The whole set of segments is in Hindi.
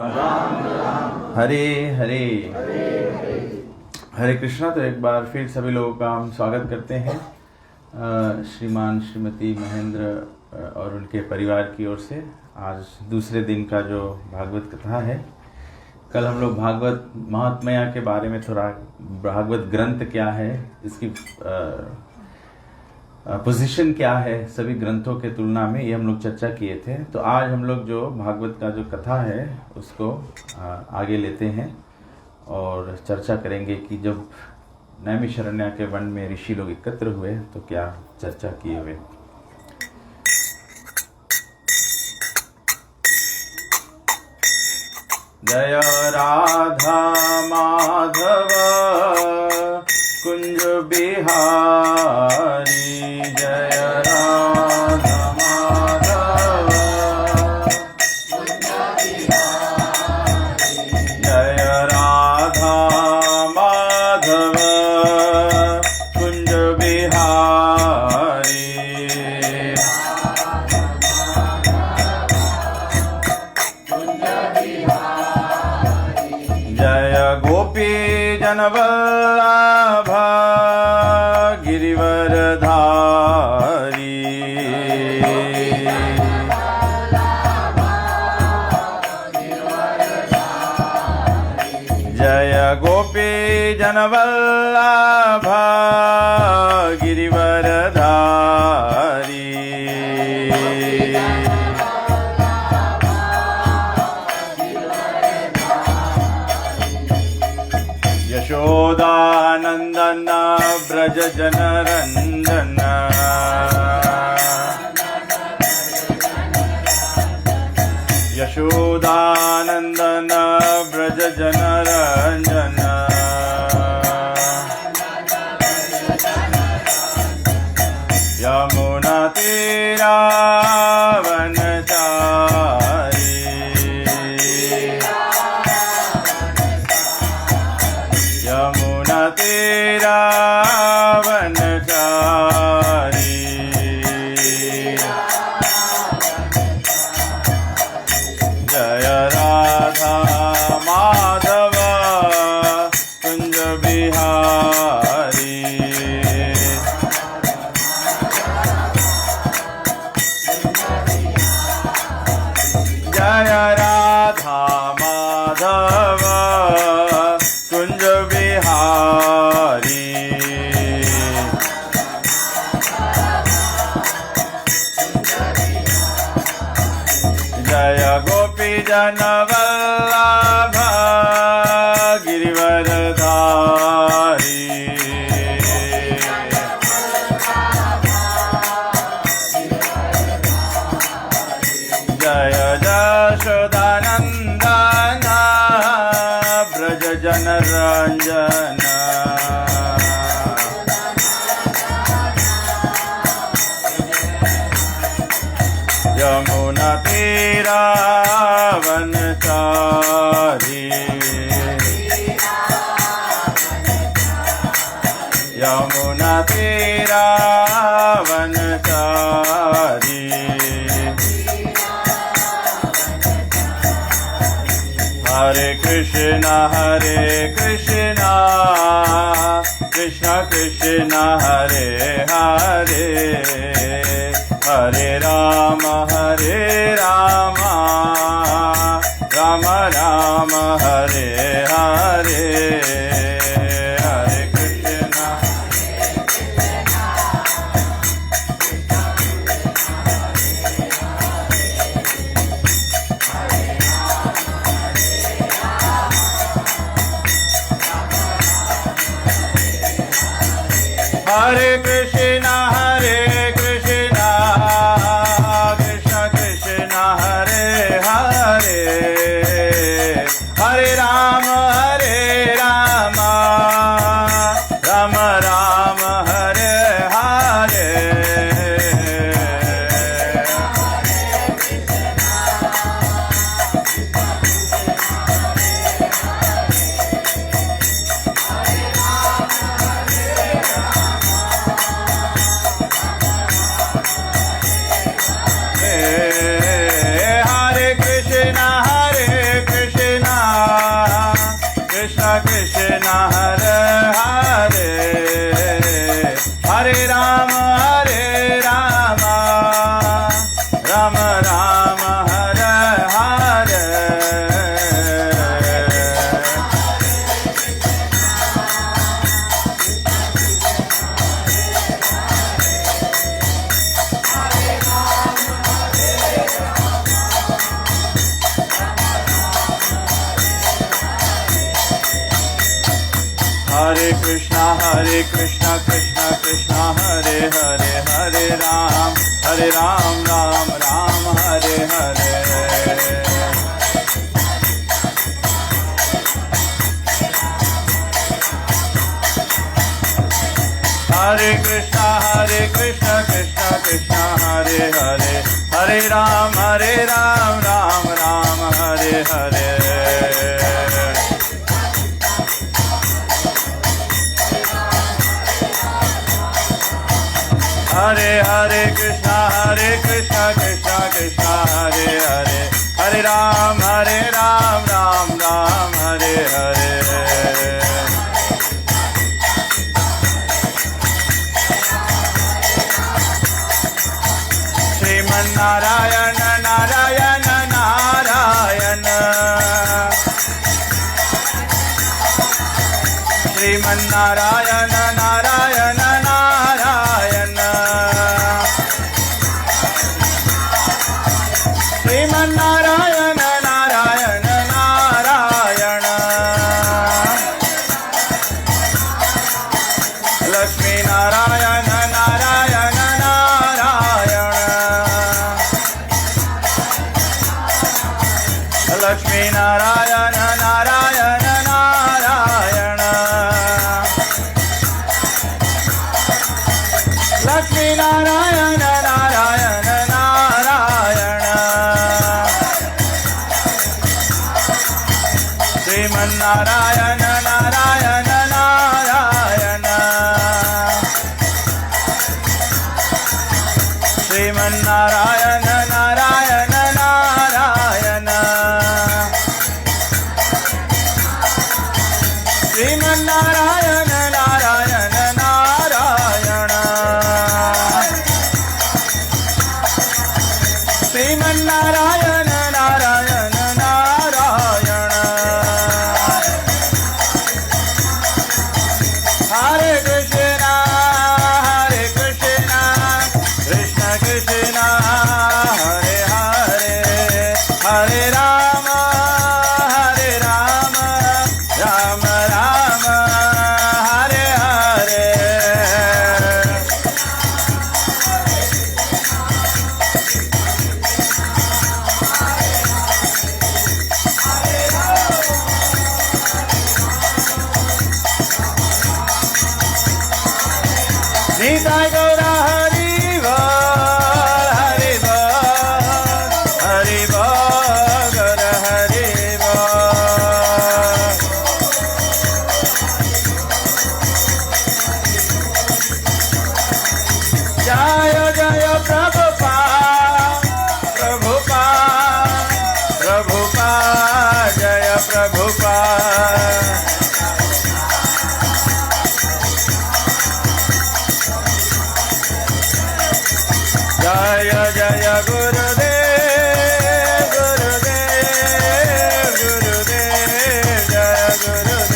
हरे हरे हरे कृष्णा। तो एक बार फिर सभी लोगों का हम स्वागत करते हैं श्रीमान श्रीमती महेंद्र और उनके परिवार की ओर से। आज दूसरे दिन का जो भागवत कथा है, कल हम लोग भागवत महात्म्य के बारे में थोड़ा, भागवत ग्रंथ क्या है, इसकी पोजीशन क्या है सभी ग्रंथों के तुलना में, ये हम लोग चर्चा किए थे। तो आज हम लोग जो भागवत का जो कथा है उसको आगे लेते हैं और चर्चा करेंगे कि जब नैमिषारण्य के वन में ऋषि लोग एकत्र हुए तो क्या चर्चा किए हुए। जय राधा माधव कुंज बिहारी, जय राधा माधव कुंज बिहारी, जय राधा माधव कुंज बिहारी, जय गोपी जनवल्लभ गिरिवरधारी, जय गोपी जनवल्लभ गिरिवरधारी, यशोदानंदन ब्रज जनरंजन, यशोदानंदन ब्रज जनरंजन, यमुना तीरा वनचारी, यमुना तीरा वनचारी, जय राधा माधव कुंज बिहारी, जय राधा माधव कुंज बिहारी, जय गोपी जनवल्लभ गिरिवरधारी, जय यशोदानंदन ब्रज जनरंजन, यमुना तीरा वनचारी, यमुना तीरा वनचारी, हरे कृष्णा कृष्ण कृष्ण हरे हरे, हरे राम राम राम हरे हरे, हरे कृष्णा हरे कृष्णा कृष्ण कृष्ण हरे हरे, हरे Ram Ram Ram Hare Hare, Hare Krishna Hare Krishna Krishna Krishna Hare Hare, Hare Ram Ram Ram Hare Hare. Hare Krishna Krishna Krishna Hare Hare, Hare Ram Ram Ram Hare Hare. Hare Krishna Krishna Krishna Hare Hare, Hare Ram Ram Ram Hare Hare. Shriman Narayana Narayana Narayana, Shriman Narayana Narayana Narayana, Shriman Narayana Narayana Narayana, Lakshmi Narayana Narayana Narayana, Lakshmi Narayana Narayana Narayana, Lakshmi Narayana Narayana Narayana, Sriman Narayana Narayana Narayana, Sriman Narayana Narayana Narayana, Sriman Narayana Narayana Narayana, Sriman Narayana Narayana Narayana. Hare Krishna Krishna Krishna Hare Hare, Hare Rama Rama Rama Hare Hare. Nitai Gaura Hari Bol, Hari Bol, Hari Bol, Gaura Hari Bol. Jaya Jaya Prabhupada, Prabhupada, Prabhupada, Jaya Prabhupada. Jaya Jaya Gurudev, Gurudev, Gurudev, Jaya Gurudev.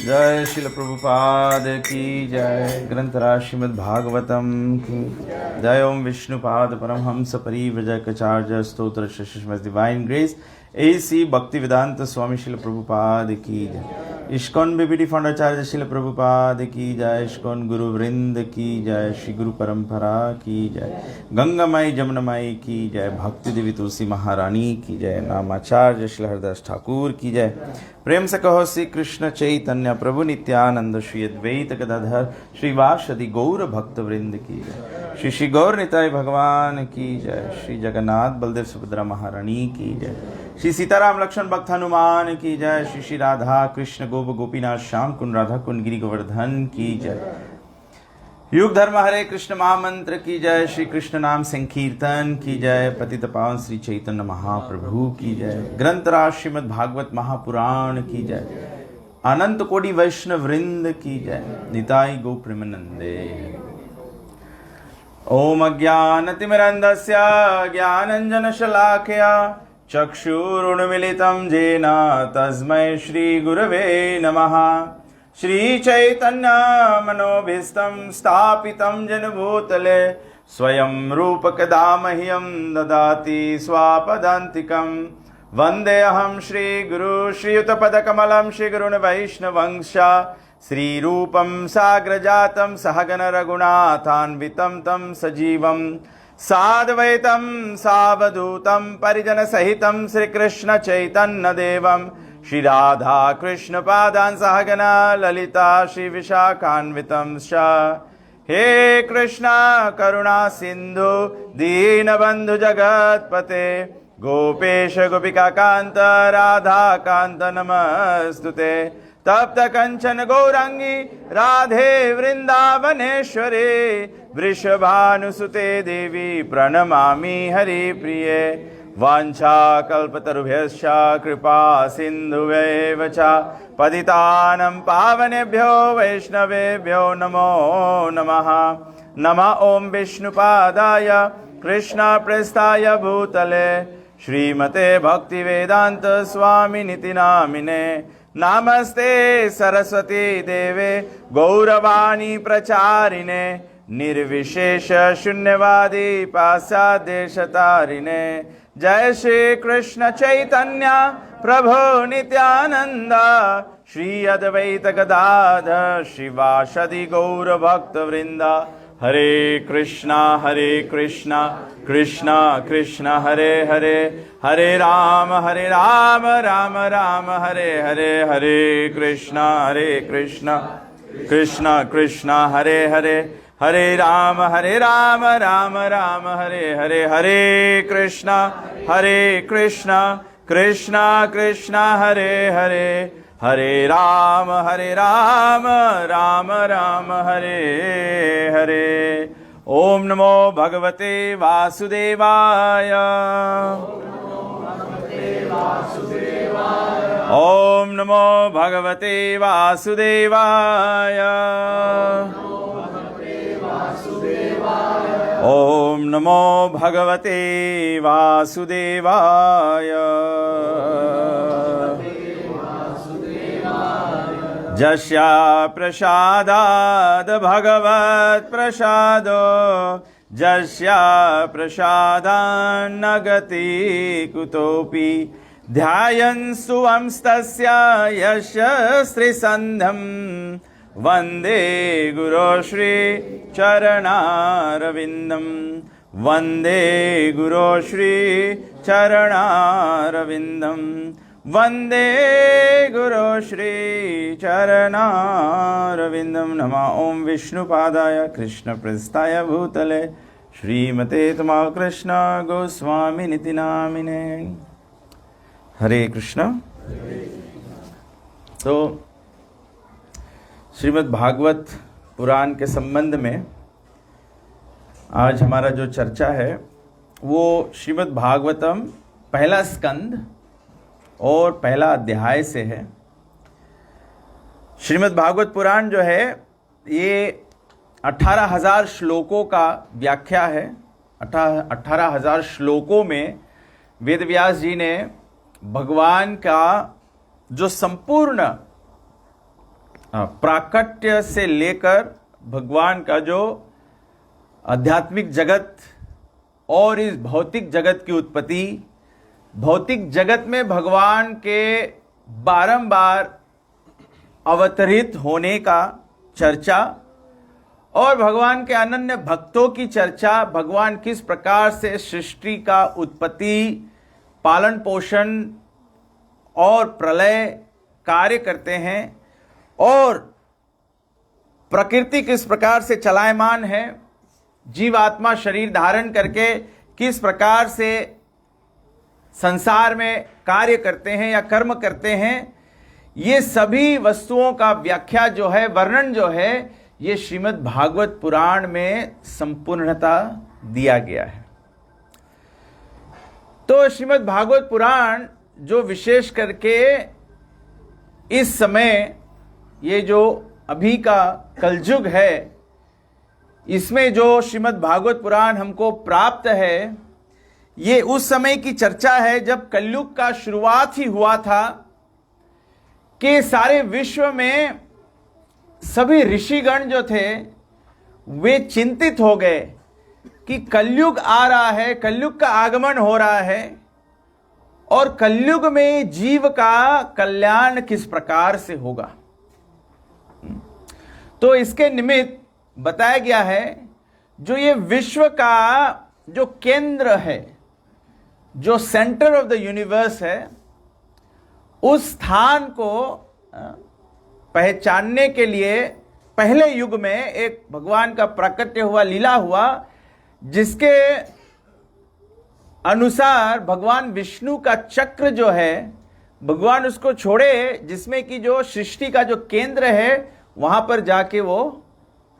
जय श्रील प्रभुपाद की जय, ग्रंथराज श्रीमद् भागवतम की जय। ओम विष्णुपाद परमहंस परिव्रजकाचार्य स्तोत्र श्रीमद् डिवाइन ग्रेस AC भक्ति वेदांत स्वामी श्रील प्रभुपाद की जय। इस्कॉन बीबीडी फाउंडाचार्य श्रील प्रभुपाद की जय। इस्कॉन गुरु वृंद की जय। श्री गुरु परंपरा की जय। गंगामाई जमुनामाई की जय। भक्ति देवी तुलसी महारानी की जय। नामाचार्य श्री हरदास ठाकुर की जय। प्रेम से कहो श्री कृष्ण चैतन्य प्रभु नित्यानंद श्री अद्वैत गदाधर श्रीवासदि गौर भक्त वृंद की जय। श्री श्री गौर निताय भगवान की जय। श्री जगन्नाथ बलदेव सुभद्रा महारानी की जय। श्री सीताराम लक्ष्मण भक्त हनुमान की जय। श्री श्री राधा कृष्ण गोप गोपीनाथ श्याम कुंड राधा कुंड गिरि गोवर्धन की जय। युग धर्म हरे कृष्ण महामंत्र की जय। श्री कृष्ण नाम संकीर्तन की जय। पतित पावन श्री चैतन्य महाप्रभु की जय। ग्रंथराज श्रीमद् भागवत महापुराण की जय। अनंत कोटि वैष्णव वृंद की जय। निताई गो प्रेमानंदे। ओम अज्ञानतिमिरन्धस्य ज्ञानञ्जनशलाकया चक्षुरुन्मिलितं येन तस्मै श्रीगुरवे नमः। श्री चैतन्य मनोभीष्टं स्थापितं जन भूतले स्वयं रूप कदा मह्यं ददाति स्वापदान्तिकं वन्देऽहं श्रीगुरु श्रीयुतपदकमलं श्रीगुरुन् वैष्णवंश श्रीरूपं साग्रजातं सहगण रघुनाथान्वितं तं सजीवं साद्वैतं सावधूतं परिजनसहितं श्रीकृष्ण चैतन्यदेवं श्री राधा कृष्ण पादान् सहगना ललिता श्री विशाखान्वितं हे कृष्णा करुणा सिंधु दीनबंधु जगत्पते गोपेश गोपिका कांत राधा कांत नमस्तुते तप्त कंचन गौरांगी राधे वृंदावनेश्वरे वृषभानुसुते देवी प्रणमामि हरिप्रिये वाञ्छाकल्पतरुभ्यश्च कृपा सिन्धुभ्येव च पतितानं पावनेभ्यो वैष्णवेभ्यो नमो नमः। नमः ॐ विष्णुपादाय कृष्णप्रेष्ठाय भूतले श्रीमते भक्तिवेदान्त स्वामिनिति नामिने नमस्ते सरस्वती देवे गौरवाणी प्रचारिणे निर्विशेष शून्यवादी पाश्चात्यदेशतारिणे जय श्री कृष्ण चैतन्य प्रभु नित्यानंद श्री अद्वैत गदाधर शिवासदि गौर भक्त वृंदा हरे कृष्णा कृष्णा कृष्णा हरे हरे हरे राम राम राम हरे हरे हरे कृष्णा कृष्णा कृष्णा हरे हरे हरे राम राम राम हरे हरे हरे कृष्णा कृष्णा कृष्णा हरे हरे हरे राम राम राम हरे हरे। ओम नमो भगवते वासुदेवाय ओम नमो भगवते वासुदेवाय ओम नमो भगवते वासुदेवाय जस्या प्रसादाद् भगवत् प्रसादो जस्या प्रसादान्न गति कुतोऽपि ध्यायन् सुवंस्तस्य यस्य श्रीसन्ध्यं वन्दे गुरो श्री चरणारविन्दं वन्दे गुरो श्री चरणारविन्दं वन्दे गुरो श्री चरणारविन्दं। नमः ॐ विष्णुपादाय कृष्णप्रेष्ठाय भूतले श्रीमते तमाकृष्ण गोस्वामिनिति नामिने। हरे कृष्ण। तो श्रीमद् भागवत पुराण के संबंध में आज हमारा जो चर्चा है वो श्रीमद् भागवतम पहला स्कंद और पहला अध्याय से है। श्रीमद् भागवत पुराण जो है ये 18,000 श्लोकों का व्याख्या है। 18,000 श्लोकों में वेद व्यास जी ने भगवान का जो संपूर्ण प्राकट्य से लेकर भगवान का जो आध्यात्मिक जगत और इस भौतिक जगत की उत्पत्ति, भौतिक जगत में भगवान के बारंबार अवतरित होने का चर्चा और भगवान के अनन्य भक्तों की चर्चा, भगवान किस प्रकार से सृष्टि का उत्पत्ति, पालन पोषण और प्रलय कार्य करते हैं और प्रकृति किस प्रकार से चलायमान है, जीवात्मा शरीर धारण करके किस प्रकार से संसार में कार्य करते हैं या कर्म करते हैं, ये सभी वस्तुओं का व्याख्या जो है, वर्णन जो है, ये श्रीमद् भागवत पुराण में संपूर्णता दिया गया है। तो श्रीमद् भागवत पुराण जो विशेष करके इस समय ये जो अभी का कलयुग है, इसमें जो श्रीमद् भागवत पुराण हमको प्राप्त है, ये उस समय की चर्चा है जब कलयुग का शुरुआत ही हुआ था कि सारे विश्व में सभी ऋषिगण जो थे वे चिंतित हो गए कि कलयुग आ रहा है, कलयुग का आगमन हो रहा है और कलयुग में जीव का कल्याण किस प्रकार से होगा। तो इसके निमित्त बताया गया है जो ये विश्व का जो केंद्र है, जो सेंटर ऑफ द यूनिवर्स है, उस स्थान को पहचानने के लिए पहले युग में एक भगवान का प्राकट्य हुआ, लीला हुआ, जिसके अनुसार भगवान विष्णु का चक्र जो है, भगवान उसको छोड़े जिसमें कि जो सृष्टि का जो केंद्र है वहां पर जाके वो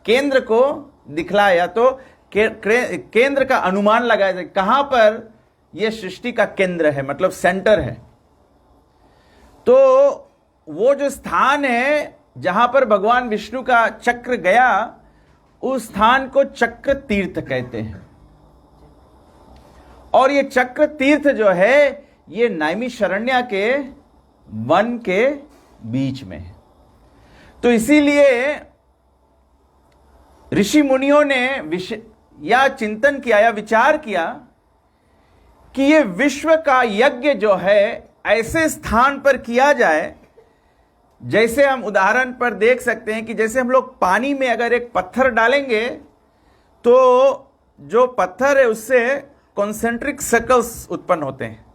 केंद्र को दिखलाया। तो केंद्र का अनुमान लगाया जाए कहां पर यह सृष्टि का केंद्र है, मतलब सेंटर है। तो वो जो स्थान है जहां पर भगवान विष्णु का चक्र गया, उस स्थान को चक्र तीर्थ कहते हैं। और ये चक्र तीर्थ जो है ये नैमिषारण्य के वन के बीच में है। तो इसीलिए ऋषि मुनियों ने या चिंतन किया या विचार किया कि ये विश्व का यज्ञ जो है ऐसे स्थान पर किया जाए, जैसे हम उदाहरण पर देख सकते हैं कि जैसे हम लोग पानी में अगर एक पत्थर डालेंगे तो जो पत्थर है उससे कॉन्सेंट्रिक सर्कल्स उत्पन्न होते हैं,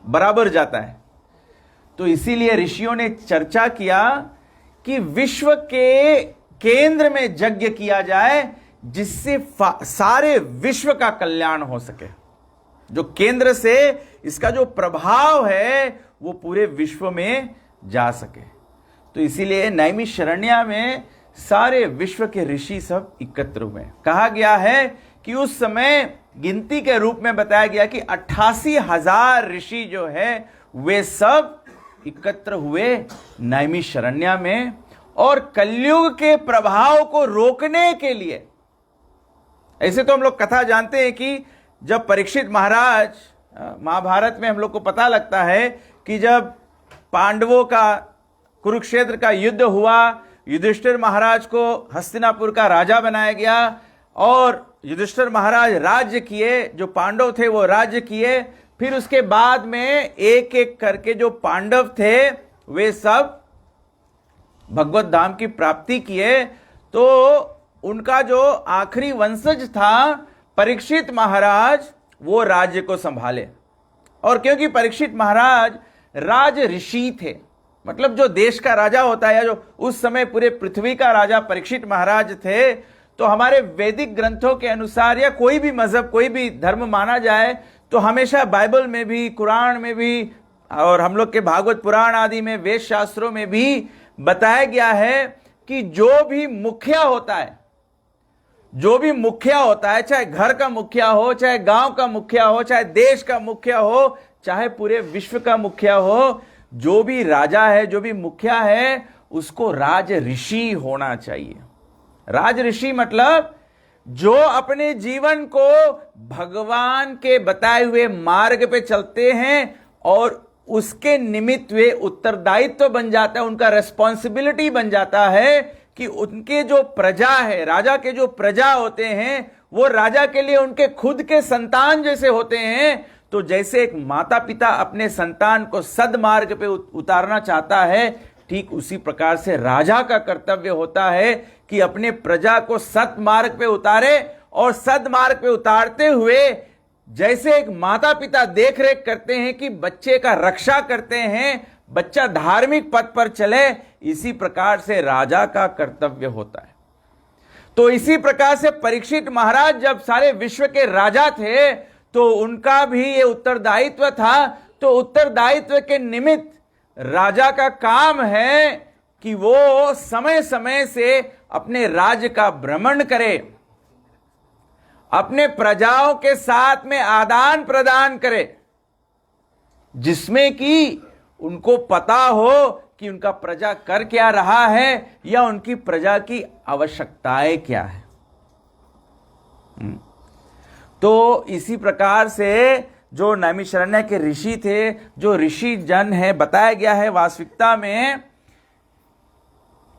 बराबर जाता है। तो इसीलिए ऋषियों ने चर्चा किया कि विश्व के केंद्र में यज्ञ किया जाए जिससे सारे विश्व का कल्याण हो सके। जो केंद्र से इसका जो प्रभाव है वो पूरे विश्व में जा सके। तो इसीलिए नैमिषारण्य में सारे विश्व के ऋषि सब एकत्र हुए। कहा गया है कि उस समय गिनती के रूप में बताया गया कि 88,000 ऋषि जो है वे सब एकत्र हुए नैमिषारण्य में। और कलयुग के प्रभाव को रोकने के लिए, ऐसे तो हम लोग कथा जानते हैं कि जब परीक्षित महाराज, महाभारत में हम लोग को पता लगता है कि जब पांडवों का कुरुक्षेत्र का युद्ध हुआ, युधिष्ठिर महाराज को हस्तिनापुर का राजा बनाया गया और युधिष्ठिर महाराज राज्य किए, जो पांडव थे वो राज्य किए। फिर उसके बाद में एक एक करके जो पांडव थे वे सब भगवत धाम की प्राप्ति किए। तो उनका जो आखिरी वंशज था परीक्षित महाराज, वो राज्य को संभाले। और क्योंकि परीक्षित महाराज राज ऋषि थे, मतलब जो देश का राजा होता है, जो उस समय पूरे पृथ्वी का राजा परीक्षित महाराज थे, तो हमारे वैदिक ग्रंथों के अनुसार या कोई भी मजहब, कोई भी धर्म माना जाए तो हमेशा बाइबल में भी, कुरान में भी और हम लोग के भागवत पुराण आदि में, वेद शास्त्रों में भी बताया गया है कि जो भी मुखिया होता है, जो भी मुखिया होता है, चाहे घर का मुखिया हो, चाहे गांव का मुखिया हो, चाहे देश का मुखिया हो, चाहे पूरे विश्व का मुखिया हो, जो भी राजा है, जो भी मुखिया है, उसको राज ऋषि होना चाहिए। राज ऋषि मतलब जो अपने जीवन को भगवान के बताए हुए मार्ग पे चलते हैं और उसके निमित्त वे उत्तरदायित्व बन जाता है, उनका रेस्पॉन्सिबिलिटी बन जाता है कि उनके जो प्रजा है, राजा के जो प्रजा होते हैं, वो राजा के लिए उनके खुद के संतान जैसे होते हैं। तो जैसे एक माता पिता अपने संतान को सद्मार्ग पे उतारना चाहता है, ठीक उसी प्रकार से राजा का कर्तव्य होता है कि अपने प्रजा को सत्मार्ग पे उतारे। और सद्मार्ग पे उतारते हुए जैसे एक माता पिता देख रेख करते हैं कि बच्चे का रक्षा करते हैं, बच्चा धार्मिक पथ पर चले, इसी प्रकार से राजा का कर्तव्य होता है। तो इसी प्रकार से परीक्षित महाराज जब सारे विश्व के राजा थे तो उनका भी ये उत्तरदायित्व था। तो उत्तरदायित्व के निमित्त राजा का काम है कि वो समय समय से अपने राज्य का भ्रमण करे, अपने प्रजाओं के साथ में आदान प्रदान करे, जिसमें कि उनको पता हो कि उनका प्रजा कर क्या रहा है या उनकी प्रजा की आवश्यकताएं क्या है। तो इसी प्रकार से जो नैमिषारण्य के ऋषि थे, जो ऋषि जन है, बताया गया है वास्तविकता में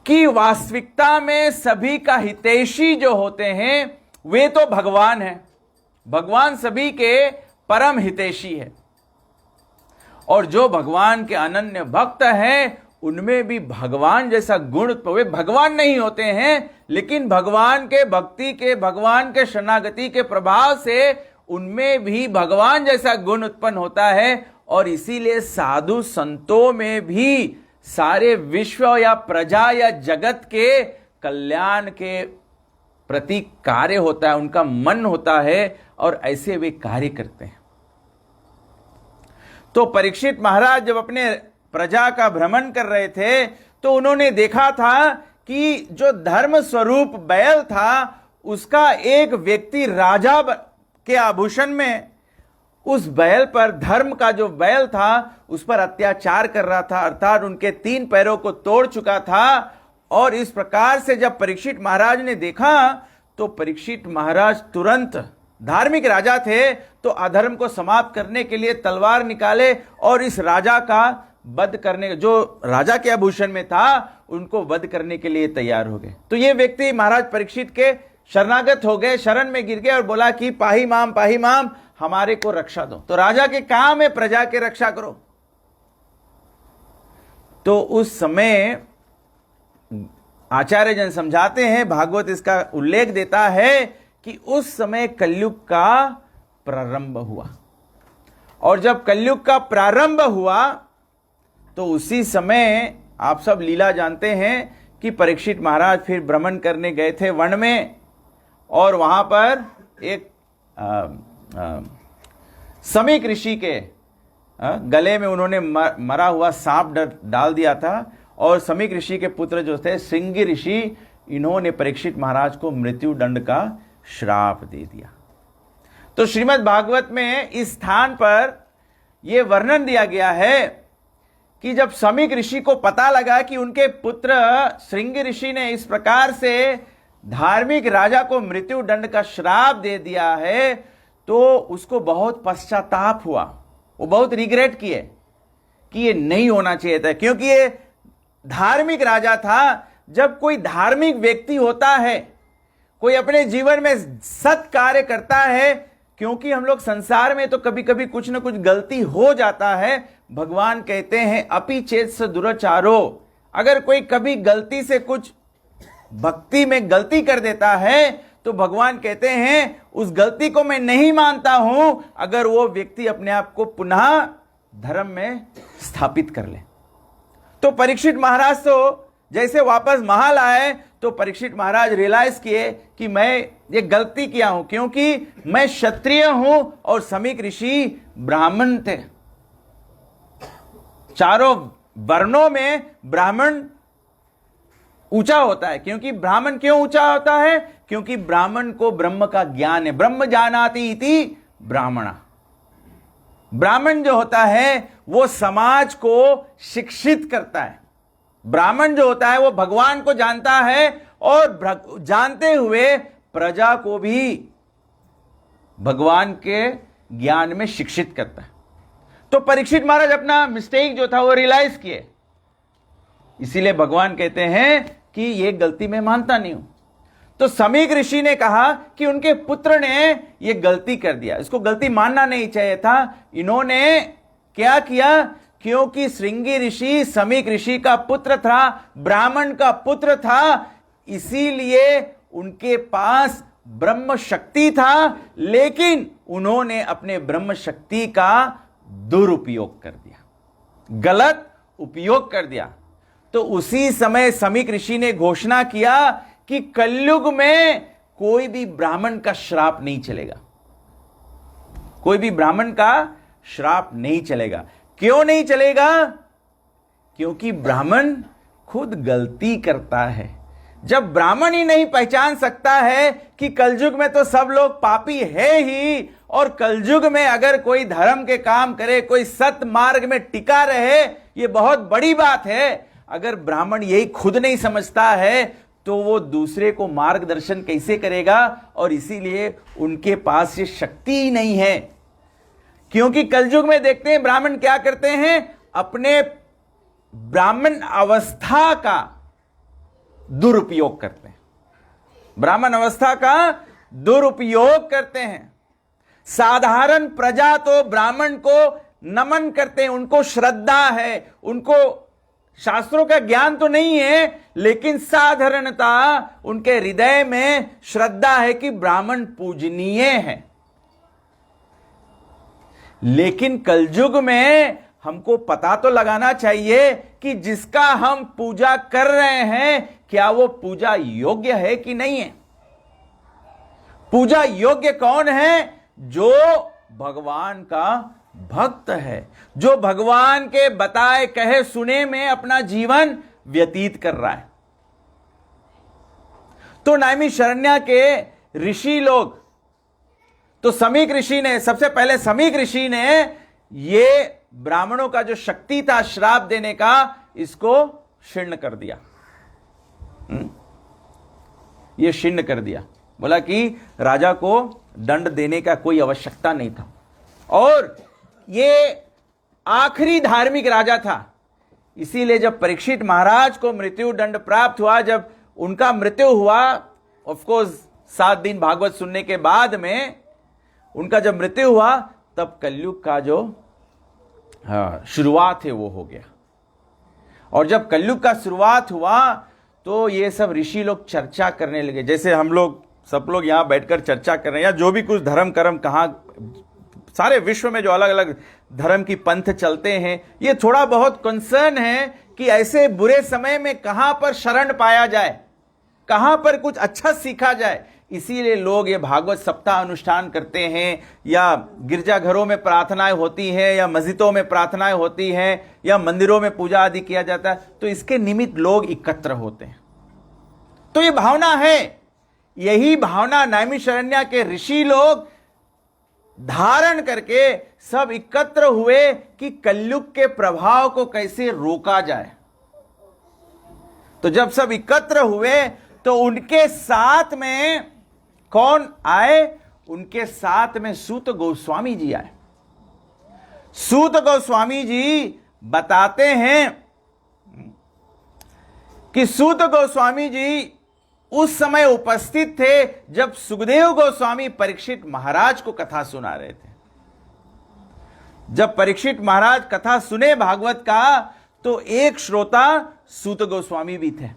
कि वास्तविकता में सभी का हितैषी जो होते हैं वे तो भगवान हैं। भगवान सभी के परम हितैषी है और जो भगवान के अनन्य भक्त हैं उनमें भी भगवान जैसा गुण, तो वे भगवान नहीं होते हैं लेकिन भगवान के भक्ति के, भगवान के शरणागति के प्रभाव से उनमें भी भगवान जैसा गुण उत्पन्न होता है। और इसीलिए साधु संतों में भी सारे विश्व या प्रजा या जगत के कल्याण के प्रति कार्य होता है, उनका मन होता है और ऐसे वे कार्य करते हैं। तो परीक्षित महाराज जब अपने प्रजा का भ्रमण कर रहे थे तो उन्होंने देखा था कि जो धर्म स्वरूप बैल था उसका एक व्यक्ति राजा के आभूषण में उस बैल पर, धर्म का जो बैल था उस पर अत्याचार कर रहा था, अर्थात उनके 3 पैरों को तोड़ चुका था। और इस प्रकार से जब परीक्षित महाराज ने देखा तो परीक्षित महाराज तुरंत, धार्मिक राजा थे तो अधर्म को समाप्त करने के लिए तलवार निकाले और इस राजा का वध करने, जो राजा के आभूषण में था उनको वध करने के लिए तैयार हो गए। तो ये व्यक्ति महाराज परीक्षित के शरणागत हो गए, शरण में गिर गए और बोला कि पाही माम हमारे को रक्षा दो। तो राजा के काम है प्रजा के रक्षा करो। तो उस समय आचार्य जन समझाते हैं, भागवत इसका उल्लेख देता है कि उस समय कलयुग का प्रारंभ हुआ और जब कलयुग का प्रारंभ हुआ तो उसी समय आप सब लीला जानते हैं कि परीक्षित महाराज फिर भ्रमण करने गए थे वन में और वहां पर एक समीक ऋषि के गले में उन्होंने मरा हुआ सांप डाल दिया था और समीक ऋषि के पुत्र जो थे श्रृंगी ऋषि, इन्होंने परीक्षित महाराज को मृत्यु दंड का श्राप दे दिया। तो श्रीमद् भागवत में इस स्थान पर यह वर्णन दिया गया है कि जब समीक ऋषि को पता लगा कि उनके पुत्र श्रृंगी ऋषि ने इस प्रकार से धार्मिक राजा को मृत्यु दंड का श्राप दे दिया है तो उसको बहुत पश्चाताप हुआ, वो बहुत रिग्रेट किए कि ये नहीं होना चाहिए था, क्योंकि ये धार्मिक राजा था। जब कोई धार्मिक व्यक्ति होता है, कोई अपने जीवन में सत् कार्य करता है, क्योंकि हम लोग संसार में तो कभी कभी कुछ ना कुछ गलती हो जाता है। भगवान कहते हैं अपि चेत स दुराचारो, अगर कोई कभी गलती से कुछ भक्ति में गलती कर देता है तो भगवान कहते हैं उस गलती को मैं नहीं मानता हूं अगर वो व्यक्ति अपने आप को पुनः धर्म में स्थापित कर ले। तो परीक्षित महाराज तो जैसे वापस महल आए तो परीक्षित महाराज रियलाइज किए कि मैं ये गलती किया हूं, क्योंकि मैं क्षत्रिय हूं और समीक ऋषि ब्राह्मण थे। चारों वर्णों में ब्राह्मण ऊंचा होता है। क्योंकि ब्राह्मण क्यों ऊंचा होता है? क्योंकि ब्राह्मण को ब्रह्म का ज्ञान है। ब्रह्म जानाति इति ब्राह्मणा। ब्राह्मण जो होता है वो समाज को शिक्षित करता है। ब्राह्मण जो होता है वो भगवान को जानता है और जानते हुए प्रजा को भी भगवान के ज्ञान में शिक्षित करता है। तो परीक्षित महाराज अपना मिस्टेक जो था वो रियलाइज किए, इसीलिए भगवान कहते हैं कि ये गलती मैं मानता नहीं हूं। तो समीक ऋषि ने कहा कि उनके पुत्र ने ये गलती कर दिया, इसको गलती मानना नहीं चाहिए था। इन्होंने क्या किया? क्योंकि श्रृंगी ऋषि समीक ऋषि का पुत्र था, ब्राह्मण का पुत्र था, इसीलिए उनके पास ब्रह्म शक्ति था, लेकिन उन्होंने अपने ब्रह्म शक्ति का दुरुपयोग कर दिया, गलत उपयोग कर दिया। तो उसी समय समीक ऋषि ने घोषणा किया कि कलयुग में कोई भी ब्राह्मण का श्राप नहीं चलेगा, कोई भी ब्राह्मण का श्राप नहीं चलेगा। क्यों नहीं चलेगा? क्योंकि ब्राह्मण खुद गलती करता है। जब ब्राह्मण ही नहीं पहचान सकता है कि कलयुग में तो सब लोग पापी है ही, और कलयुग में अगर कोई धर्म के काम करे, कोई सत्य मार्ग में टिका रहे, ये बहुत बड़ी बात है। अगर ब्राह्मण यही खुद नहीं समझता है तो वो दूसरे को मार्गदर्शन कैसे करेगा? और इसीलिए उनके पास ये शक्ति ही नहीं है। क्योंकि कलयुग में देखते हैं ब्राह्मण क्या करते हैं, अपने ब्राह्मण अवस्था का दुरुपयोग करते हैं, ब्राह्मण अवस्था का दुरुपयोग करते हैं। साधारण प्रजा तो ब्राह्मण को नमन करते हैं, उनको श्रद्धा है, उनको शास्त्रों का ज्ञान तो नहीं है, लेकिन साधारणता उनके हृदय में श्रद्धा है कि ब्राह्मण पूजनीय है। लेकिन कलयुग में हमको पता तो लगाना चाहिए कि जिसका हम पूजा कर रहे हैं क्या वो पूजा योग्य है कि नहीं है। पूजा योग्य कौन है? जो भगवान का भक्त है, जो भगवान के बताए कहे सुने में अपना जीवन व्यतीत कर रहा है। तो नैमिषारण्य के ऋषि लोग, तो समीक ऋषि ने, सबसे पहले समीक ऋषि ने ये ब्राह्मणों का जो शक्ति था श्राप देने का, इसको क्षीण कर दिया। ये क्षीण कर दिया, बोला कि राजा को दंड देने का कोई आवश्यकता नहीं था। और ये आखिरी धार्मिक राजा था, इसीलिए जब परीक्षित महाराज को मृत्यु दंड प्राप्त हुआ, जब उनका मृत्यु हुआ, ऑफ कोर्स 7 दिन भागवत सुनने के बाद में उनका जब मृत्यु हुआ, तब कलयुग का जो शुरुआत है वो हो गया। और जब कलयुग का शुरुआत हुआ तो ये सब ऋषि लोग चर्चा करने लगे, जैसे हम लोग सब लोग यहां बैठकर चर्चा कर रहे हैं, या जो भी कुछ धर्म कर्म कहां सारे विश्व में जो अलग अलग धर्म की पंथ चलते हैं, ये थोड़ा बहुत कंसर्न है कि ऐसे बुरे समय में कहां पर शरण पाया जाए, कहां पर कुछ अच्छा सीखा जाए। इसीलिए लोग ये भागवत सप्ताह अनुष्ठान करते हैं, या गिरजाघरों में प्रार्थनाएं होती हैं, या मस्जिदों में प्रार्थनाएं होती हैं, या मंदिरों में पूजा आदि किया जाता है। तो इसके निमित्त लोग एकत्र होते हैं। तो ये भावना है, यही भावना नैमिषारण्य के ऋषि लोग धारण करके सब एकत्र हुए कि कलयुग के प्रभाव को कैसे रोका जाए। तो जब सब एकत्र हुए तो उनके साथ में कौन आए? उनके साथ में सूत गोस्वामी जी आए। सूत गोस्वामी जी बताते हैं कि सूत गोस्वामी जी उस समय उपस्थित थे जब सुखदेव गोस्वामी परीक्षित महाराज को कथा सुना रहे थे। जब परीक्षित महाराज कथा सुने भागवत का, तो एक श्रोता सूत गोस्वामी भी थे।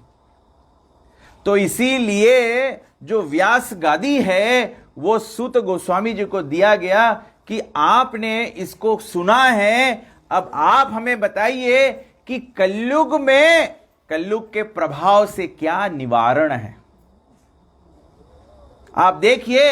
तो इसीलिए जो व्यास गादी है वो सूत गोस्वामी जी को दिया गया कि आपने इसको सुना है, अब आप हमें बताइए कि कलयुग में कलयुग के प्रभाव से क्या निवारण है। आप देखिए,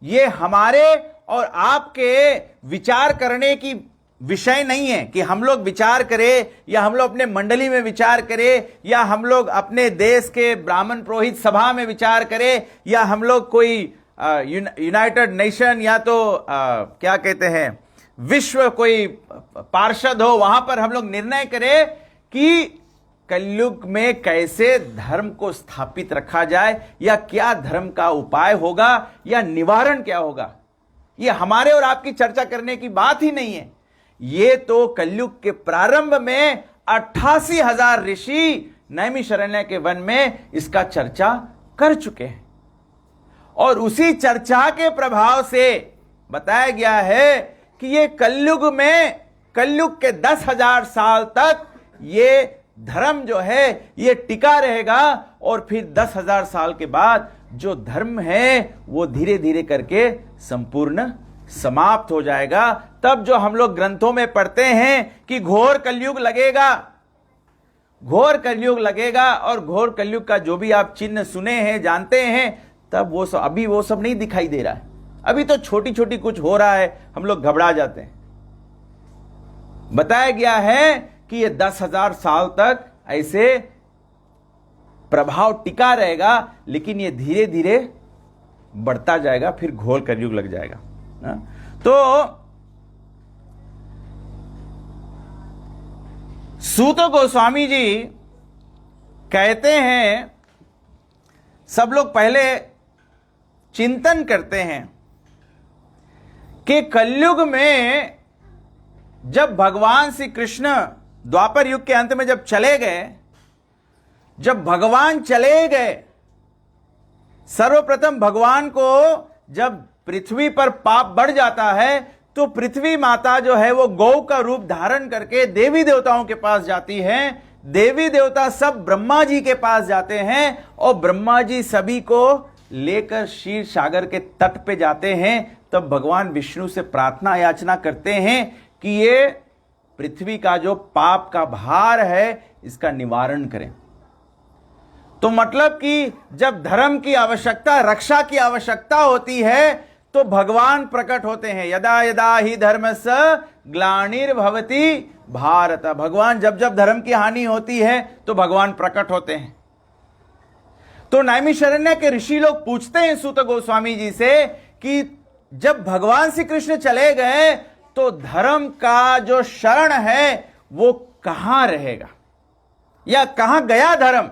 ये हमारे और आपके विचार करने की विषय नहीं है कि हम लोग विचार करें, या हम लोग अपने मंडली में विचार करें, या हम लोग अपने देश के ब्राह्मण पुरोहित सभा में विचार करें, या हम लोग कोई यूनाइटेड नेशन या तो क्या कहते हैं विश्व कोई पार्षद हो, वहां पर हम लोग निर्णय करें कि कलयुग में कैसे धर्म को स्थापित रखा जाए, या क्या धर्म का उपाय होगा, या निवारण क्या होगा। ये हमारे और आपकी चर्चा करने की बात ही नहीं है। ये तो कलयुग के प्रारंभ में 88,000 ऋषि नैमिषारण्य के वन में इसका चर्चा कर चुके हैं, और उसी चर्चा के प्रभाव से बताया गया है कि ये कलयुग में, कलयुग के 10,000 साल तक ये धर्म जो है ये टिका रहेगा, और फिर 10,000 साल के बाद जो धर्म है वो धीरे धीरे करके संपूर्ण समाप्त हो जाएगा। तब जो हम लोग ग्रंथों में पढ़ते हैं कि घोर कलयुग लगेगा, घोर कलयुग लगेगा, और घोर कलयुग का जो भी आप चिन्ह सुने हैं, जानते हैं, तब वो सब, अभी वो सब नहीं दिखाई दे रहा है। अभी तो छोटी छोटी कुछ हो रहा है, हम लोग घबरा जाते हैं। बताया गया है कि ये 10,000 साल तक ऐसे प्रभाव टिका रहेगा, लेकिन ये धीरे धीरे बढ़ता जाएगा, फिर घोर कलयुग लग जाएगा। तो सूत गोस्वामी जी कहते हैं, सब लोग पहले चिंतन करते हैं कि कलयुग में जब भगवान श्री कृष्ण द्वापर युग के अंत में जब चले गए, जब भगवान चले गए, सर्वप्रथम भगवान को जब पृथ्वी पर पाप बढ़ जाता है तो पृथ्वी माता जो है वो गौ का रूप धारण करके देवी देवताओं के पास जाती है। देवी देवता सब ब्रह्मा जी के पास जाते हैं और ब्रह्मा जी सभी को लेकर क्षीर सागर के तट पे जाते हैं। तब भगवान विष्णु से प्रार्थना याचना करते हैं कि ये पृथ्वी का जो पाप का भार है इसका निवारण करें। तो मतलब कि जब धर्म की आवश्यकता, रक्षा की आवश्यकता होती है तो भगवान प्रकट होते हैं। यदा यदा ही धर्मस्य ग्लानिर्भवति भारत। भगवान जब जब धर्म की हानि होती है तो भगवान प्रकट होते हैं। तो नैमिषारण्य के ऋषि लोग पूछते हैं सूत गोस्वामी जी से कि जब भगवान श्री कृष्ण चले गए तो धर्म का जो शरण है वो कहां रहेगा या कहां गया धर्म?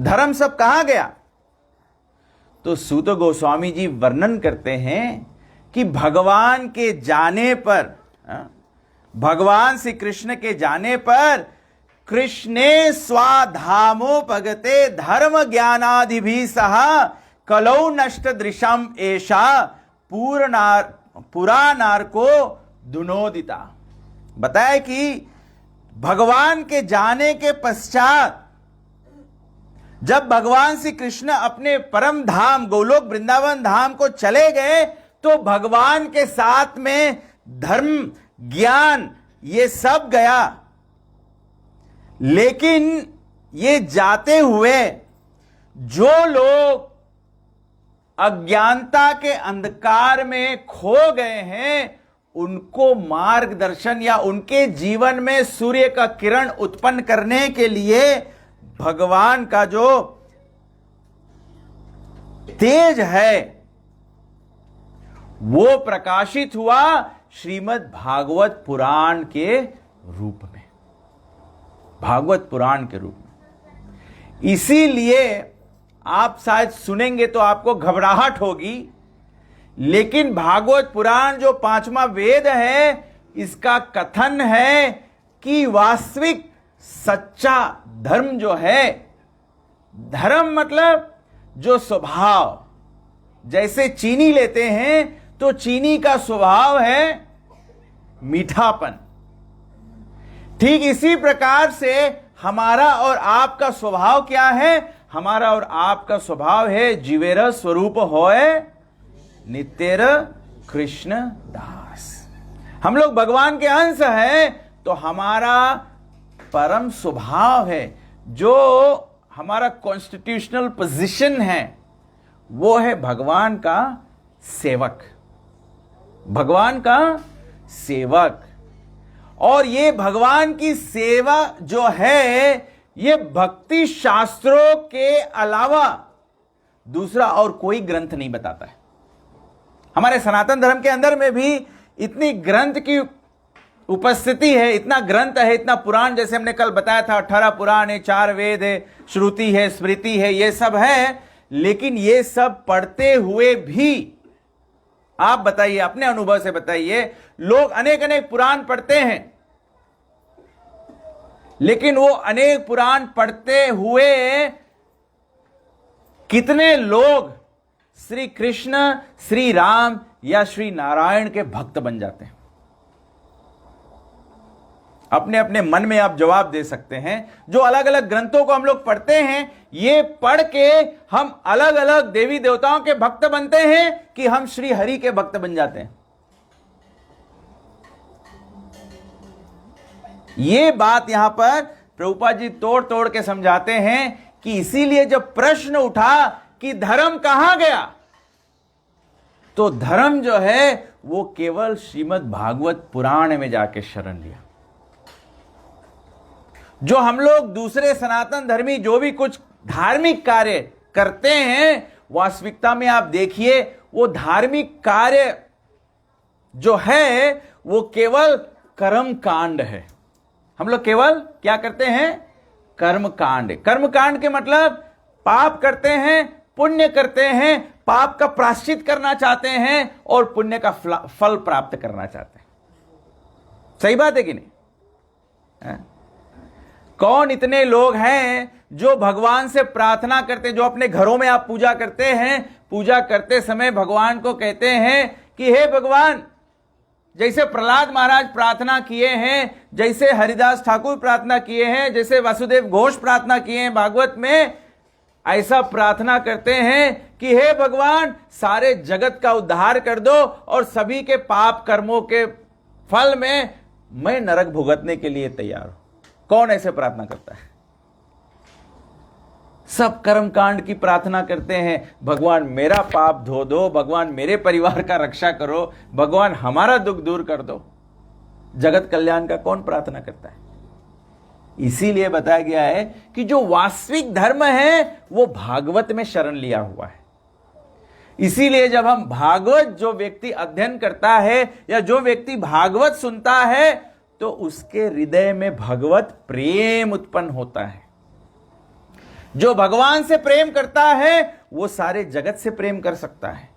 धर्म सब कहां गया? तो सूत गोस्वामी जी वर्णन करते हैं कि भगवान के जाने पर, भगवान श्री कृष्ण के जाने पर कृष्णे स्वाधामोपगते धर्म ज्ञानादि भी सह कलौ नष्ट दृशम एषा पुरानार को दुनोदिता। बताया कि भगवान के जाने के पश्चात जब भगवान श्री कृष्ण अपने परम धाम गोलोक वृंदावन धाम को चले गए तो भगवान के साथ में धर्म ज्ञान ये सब गया। लेकिन ये जाते हुए जो लोग अज्ञानता के अंधकार में खो गए हैं उनको मार्गदर्शन या उनके जीवन में सूर्य का किरण उत्पन्न करने के लिए भगवान का जो तेज है वो प्रकाशित हुआ श्रीमद् भागवत पुराण के रूप में, भागवत पुराण के रूप में। इसीलिए आप शायद सुनेंगे तो आपको घबराहट होगी, लेकिन भागवत पुराण जो 5वां वेद है इसका कथन है कि वास्तविक सच्चा धर्म जो है, धर्म मतलब जो स्वभाव, जैसे चीनी लेते हैं तो चीनी का स्वभाव है मीठापन, ठीक इसी प्रकार से हमारा और आपका स्वभाव क्या है? हमारा और आपका स्वभाव है जीवेर स्वरूप होए नित्यर कृष्ण दास। हम लोग भगवान के अंश हैं तो हमारा परम स्वभाव है, जो हमारा कॉन्स्टिट्यूशनल पोजीशन है वो है भगवान का सेवक, भगवान का सेवक। और ये भगवान की सेवा जो है ये भक्ति शास्त्रों के अलावा दूसरा और कोई ग्रंथ नहीं बताता है। हमारे सनातन धर्म के अंदर में भी इतनी ग्रंथ की उपस्थिति है, इतना ग्रंथ है, इतना पुराण, जैसे हमने कल बताया था 18 पुराण है, 4 वेद है, श्रुति है, स्मृति है, ये सब है। लेकिन ये सब पढ़ते हुए भी आप बताइए, अपने अनुभव से बताइए, लोग अनेक अनेक पुराण पढ़ते हैं, लेकिन वो अनेक पुराण पढ़ते हुए कितने लोग श्री कृष्ण, श्री राम या श्री नारायण के भक्त बन जाते हैं? अपने अपने मन में आप जवाब दे सकते हैं। जो अलग अलग ग्रंथों को हम लोग पढ़ते हैं, ये पढ़ के हम अलग अलग देवी देवताओं के भक्त बनते हैं कि हम श्री हरि के भक्त बन जाते हैं? ये बात यहां पर प्रभुपाद जी तोड़ तोड़ के समझाते हैं कि इसीलिए जब प्रश्न उठा कि धर्म कहां गया, तो धर्म जो है वो केवल श्रीमद् भागवत पुराण में जाके शरण लिया। जो हम लोग दूसरे सनातन धर्मी जो भी कुछ धार्मिक कार्य करते हैं, वास्तविकता में आप देखिए वो धार्मिक कार्य जो है वो केवल कर्म कांड है। हम लोग केवल क्या करते हैं? कर्म कांड। कर्म कांड के मतलब पाप करते हैं, पुण्य करते हैं, पाप का प्रायश्चित करना चाहते हैं और पुण्य का फल प्राप्त करना चाहते हैं। सही बात है कि नहीं? कौन इतने लोग हैं जो भगवान से प्रार्थना करते, जो अपने घरों में आप पूजा करते हैं, पूजा करते समय भगवान को कहते हैं कि हे भगवान, जैसे प्रहलाद महाराज प्रार्थना किए हैं, जैसे हरिदास ठाकुर प्रार्थना किए हैं, जैसे वासुदेव घोष प्रार्थना किए हैं भागवत में, ऐसा प्रार्थना करते हैं कि हे भगवान, सारे जगत का उद्धार कर दो और सभी के पाप कर्मों के फल में मैं नरक भुगतने के लिए तैयार हूं। कौन ऐसे प्रार्थना करता है? सब कर्म कांड की प्रार्थना करते हैं, भगवान मेरा पाप धो दो, भगवान मेरे परिवार का रक्षा करो, भगवान हमारा दुख दूर कर दो। जगत कल्याण का कौन प्रार्थना करता है? इसीलिए बताया गया है कि जो वास्तविक धर्म है वो भागवत में शरण लिया हुआ है। इसीलिए जब हम भागवत, जो व्यक्ति अध्ययन करता है या जो व्यक्ति भागवत सुनता है, तो उसके हृदय में भगवत प्रेम उत्पन्न होता है। जो भगवान से प्रेम करता है वो सारे जगत से प्रेम कर सकता है,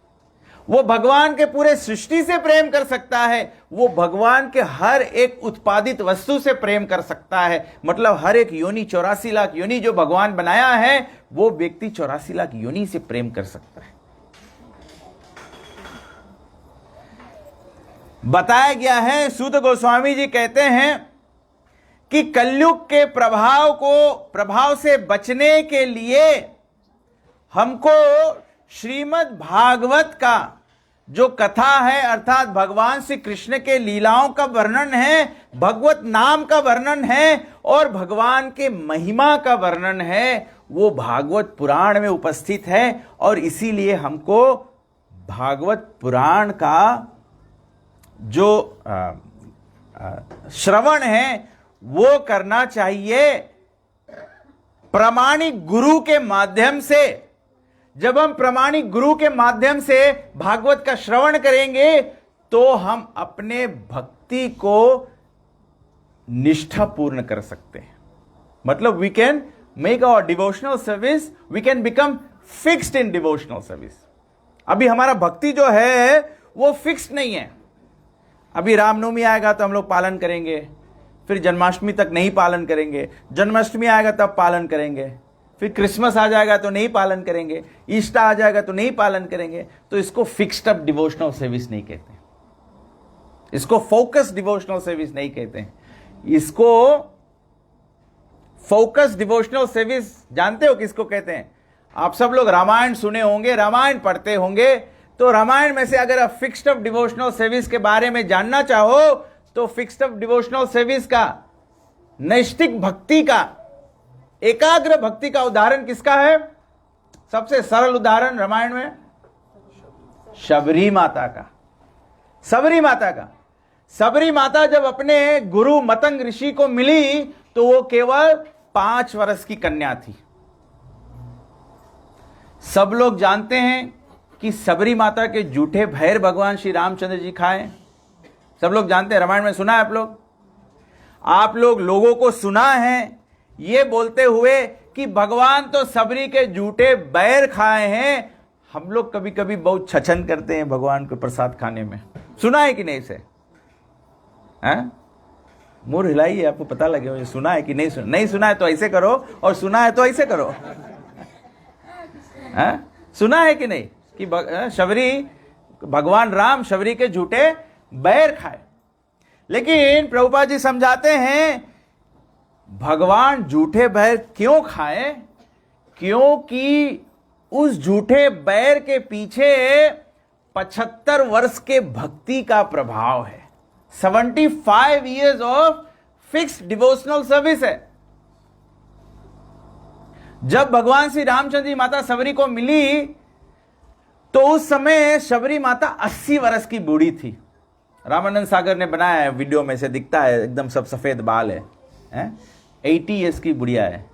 वो भगवान के पूरे सृष्टि से प्रेम कर सकता है, वो भगवान के हर एक उत्पादित वस्तु से प्रेम कर सकता है। मतलब हर एक योनि, 84 लाख योनि जो भगवान बनाया है, वो व्यक्ति 84 लाख योनि से प्रेम कर सकता है। बताया गया है, सूत गोस्वामी जी कहते हैं कि कलयुग के प्रभाव से बचने के लिए हमको श्रीमद् भागवत का जो कथा है, अर्थात भगवान श्री कृष्ण के लीलाओं का वर्णन है, भगवत नाम का वर्णन है और भगवान के महिमा का वर्णन है, वो भागवत पुराण में उपस्थित है। और इसीलिए हमको भागवत पुराण का जो श्रवण है वो करना चाहिए प्रामाणिक गुरु के माध्यम से। जब हम प्रामाणिक गुरु के माध्यम से भागवत का श्रवण करेंगे तो हम अपने भक्ति को निष्ठापूर्ण कर सकते हैं। मतलब we can make our devotional service, we can become fixed in devotional service. अभी हमारा भक्ति जो है वो फिक्स्ड नहीं है। अभी रामनवमी आएगा तो हम लोग पालन करेंगे, फिर जन्माष्टमी तक नहीं पालन करेंगे, जन्माष्टमी आएगा तब पालन करेंगे, फिर क्रिसमस आ जाएगा तो नहीं पालन करेंगे, ईस्टर आ जाएगा तो नहीं पालन करेंगे। तो इसको फिक्स्ड अप डिवोशनल सर्विस नहीं कहते, इसको फोकस डिवोशनल सर्विस नहीं कहते हैं। इसको फोकस डिवोशनल सर्विस जानते हो किसको कहते हैं? आप सब लोग रामायण सुने होंगे, रामायण पढ़ते होंगे, तो रामायण में से अगर आप फिक्स्ड अप डिवोशनल सर्विस के बारे में जानना चाहो तो फिक्स्ड अप डिवोशनल सर्विस का, नैष्ठिक भक्ति का, एकाग्र भक्ति का उदाहरण किसका है? सबसे सरल उदाहरण रामायण में शबरी माता का। सबरी माता का। सबरी माता जब अपने गुरु मतंग ऋषि को मिली तो वो केवल 5 वर्ष की कन्या थी। सब लोग जानते हैं कि सबरी माता के जूठे भैर भगवान श्री रामचंद्र जी खाए। सब लोग जानते हैं, रामायण में सुना है आप लोग लोगों को सुना है ये बोलते हुए कि भगवान तो सबरी के जूठे बैर खाए हैं। हम लोग कभी कभी बहुत छछन करते हैं भगवान को प्रसाद खाने में। सुना है कि नहीं इसे? मुंह हिलाइए, आपको पता लगे मुझे सुना है कि नहीं सुना। नहीं सुना है तो ऐसे करो, और सुना है तो ऐसे करो। सुना है कि नहीं कि शबरी, भगवान राम शबरी के झूठे बैर खाए। लेकिन प्रभुपाद जी समझाते हैं भगवान झूठे बैर क्यों खाए? क्योंकि उस झूठे बैर के पीछे 75 वर्ष के भक्ति का प्रभाव है। 75 years of fixed devotional service है। जब भगवान श्री रामचंद्र जी माता सबरी को मिली तो उस समय शबरी माता 80 वर्ष की बूढ़ी थी। रामानंद सागर ने बनाया है, वीडियो में से दिखता है, एकदम सब सफेद बाल है। 80 years की बुढ़िया है।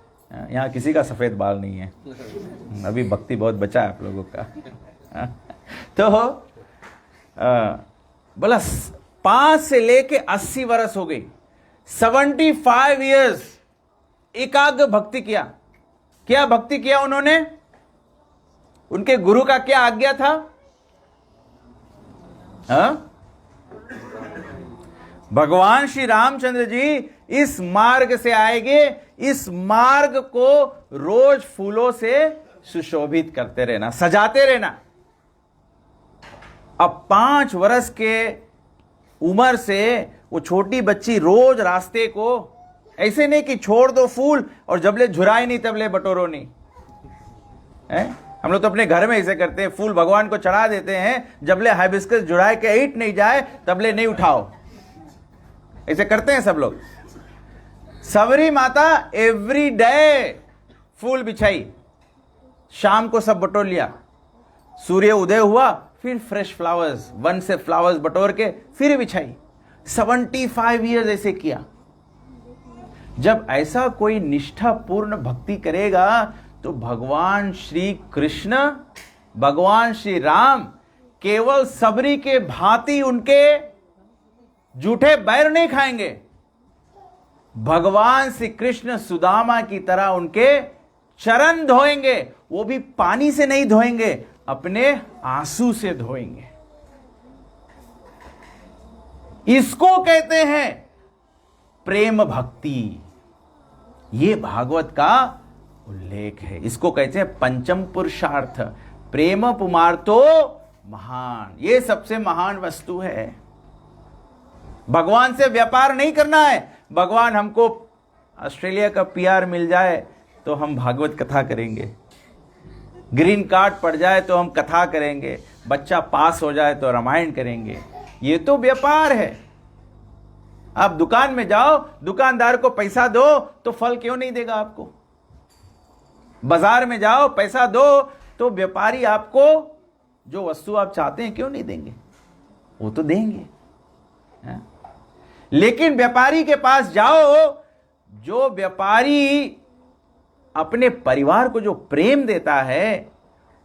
यहाँ किसी का सफेद बाल नहीं है, अभी भक्ति बहुत बचा है आप लोगों का। तो बोला 5 से लेके 80 वर्ष हो गई, 75 years एकाग्र भक्ति किया। क्या भक्ति किया उन्होंने? उनके गुरु का क्या आज्ञा था? भगवान श्री रामचंद्र जी इस मार्ग से आएंगे, इस मार्ग को रोज फूलों से सुशोभित करते रहना, सजाते रहना। अब 5 वर्ष के उम्र से वो छोटी बच्ची रोज रास्ते को, ऐसे नहीं कि छोड़ दो फूल और जबले झुराए नहीं तबले बटोरो नहीं है। हम लोग तो अपने घर में ऐसे करते हैं, फूल भगवान को चढ़ा देते हैं, जबले हाइबिस्कस जुड़ाए के ईट नहीं जाए तबले नहीं उठाओ, ऐसे करते हैं सब लोग। सबरी माता एवरी डे फूल बिछाई, शाम को सब बटोर लिया, सूर्य उदय हुआ फिर फ्रेश फ्लावर्स, 1 से फ्लावर्स बटोर के फिर बिछाई। 75 ईयर्स ऐसे किया। जब ऐसा कोई निष्ठापूर्ण भक्ति करेगा तो भगवान श्री कृष्ण, भगवान श्री राम केवल सबरी के भांति उनके जूठे बैर नहीं खाएंगे, भगवान श्री कृष्ण सुदामा की तरह उनके चरण धोएंगे। वो भी पानी से नहीं धोएंगे, अपने आंसू से धोएंगे। इसको कहते हैं प्रेम भक्ति। ये भागवत का उल्लेख है। इसको कहते हैं पंचम पुरुषार्थ, प्रेम पुमार्तो महान। ये सबसे महान वस्तु है। भगवान से व्यापार नहीं करना है। भगवान हमको ऑस्ट्रेलिया का पीआर मिल जाए तो हम भागवत कथा करेंगे, ग्रीन कार्ड पड़ जाए तो हम कथा करेंगे, बच्चा पास हो जाए तो रामायण करेंगे। ये तो व्यापार है। आप दुकान में जाओ, दुकानदार को पैसा दो तो फल क्यों नहीं देगा आपको? बाजार में जाओ, पैसा दो तो व्यापारी आपको जो वस्तु आप चाहते हैं क्यों नहीं देंगे? वो तो देंगे है? लेकिन व्यापारी के पास जाओ, जो व्यापारी अपने परिवार को जो प्रेम देता है,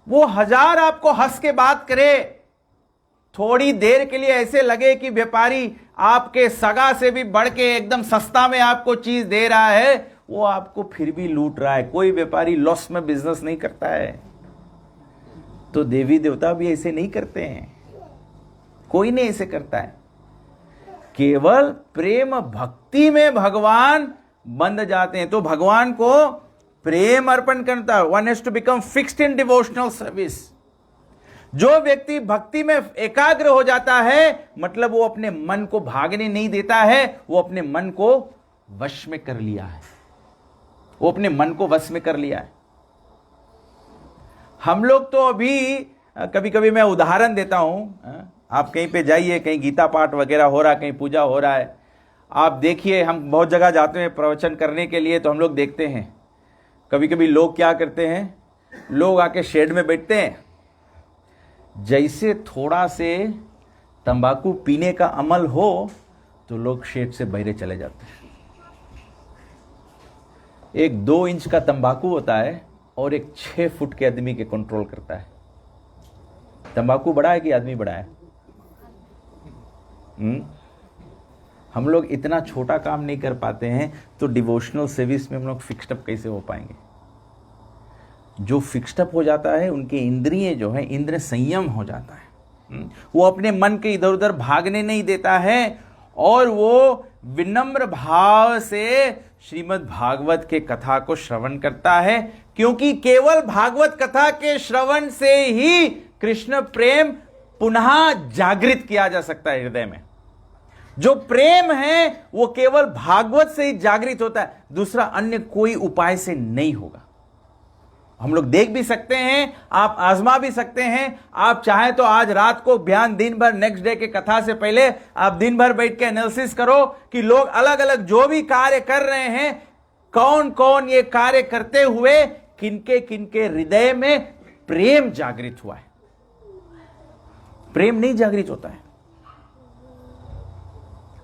वो 1000 आपको हंस के बात करे, थोड़ी देर के लिए ऐसे लगे कि व्यापारी आपके सगा से भी बढ़ के एकदम सस्ता में आपको चीज दे रहा है, वो आपको फिर भी लूट रहा है। कोई व्यापारी लॉस में बिजनेस नहीं करता है। तो देवी देवता भी ऐसे नहीं करते हैं, कोई नहीं ऐसे करता है। केवल प्रेम भक्ति में भगवान बंध जाते हैं। तो भगवान को प्रेम अर्पण करता है। One has to become fixed in devotional service. जो व्यक्ति भक्ति में एकाग्र हो जाता है, मतलब वो अपने मन को भागने नहीं देता है, वो अपने मन को वश में कर लिया है। वो अपने मन को वश में कर लिया है। हम लोग तो अभी कभी कभी मैं उदाहरण देता हूं, आप कहीं पे जाइए, कहीं गीता पाठ वगैरह हो रहा है, कहीं पूजा हो रहा है, आप देखिए, हम बहुत जगह जाते हैं प्रवचन करने के लिए, तो हम लोग देखते हैं कभी कभी लोग क्या करते हैं, लोग आके शेड में बैठते हैं, जैसे थोड़ा से तंबाकू पीने का अमल हो तो लोग शेड से बहरे चले जाते हैं। एक 2 इंच का तंबाकू होता है और एक 6 फुट के आदमी के कंट्रोल करता है। तंबाकू बड़ा है कि आदमी बड़ा है? हम लोग इतना छोटा काम नहीं कर पाते हैं, तो डिवोशनल सर्विस में हम लोग फिक्स्ड अप कैसे हो पाएंगे? जो फिक्स्ड अप हो जाता है, उनके इंद्रिय जो है, इंद्रिय संयम हो जाता है। वो अपने मन के इधर उधर भागने नहीं देता है, और वो विनम्र भाव से श्रीमद् भागवत के कथा को श्रवण करता है, क्योंकि केवल भागवत कथा के श्रवण से ही कृष्ण प्रेम पुनः जागृत किया जा सकता है हृदय में। जो प्रेम है वो केवल भागवत से ही जागृत होता है, दूसरा अन्य कोई उपाय से नहीं होगा। हम लोग देख भी सकते हैं, आप आजमा भी सकते हैं। आप चाहें तो आज रात को बयान दिन भर, नेक्स्ट डे के कथा से पहले आप दिन भर बैठ के एनालिसिस करो कि लोग अलग अलग जो भी कार्य कर रहे हैं, कौन कौन ये कार्य करते हुए किनके किनके हृदय में प्रेम जागृत हुआ है। प्रेम नहीं जागृत होता है।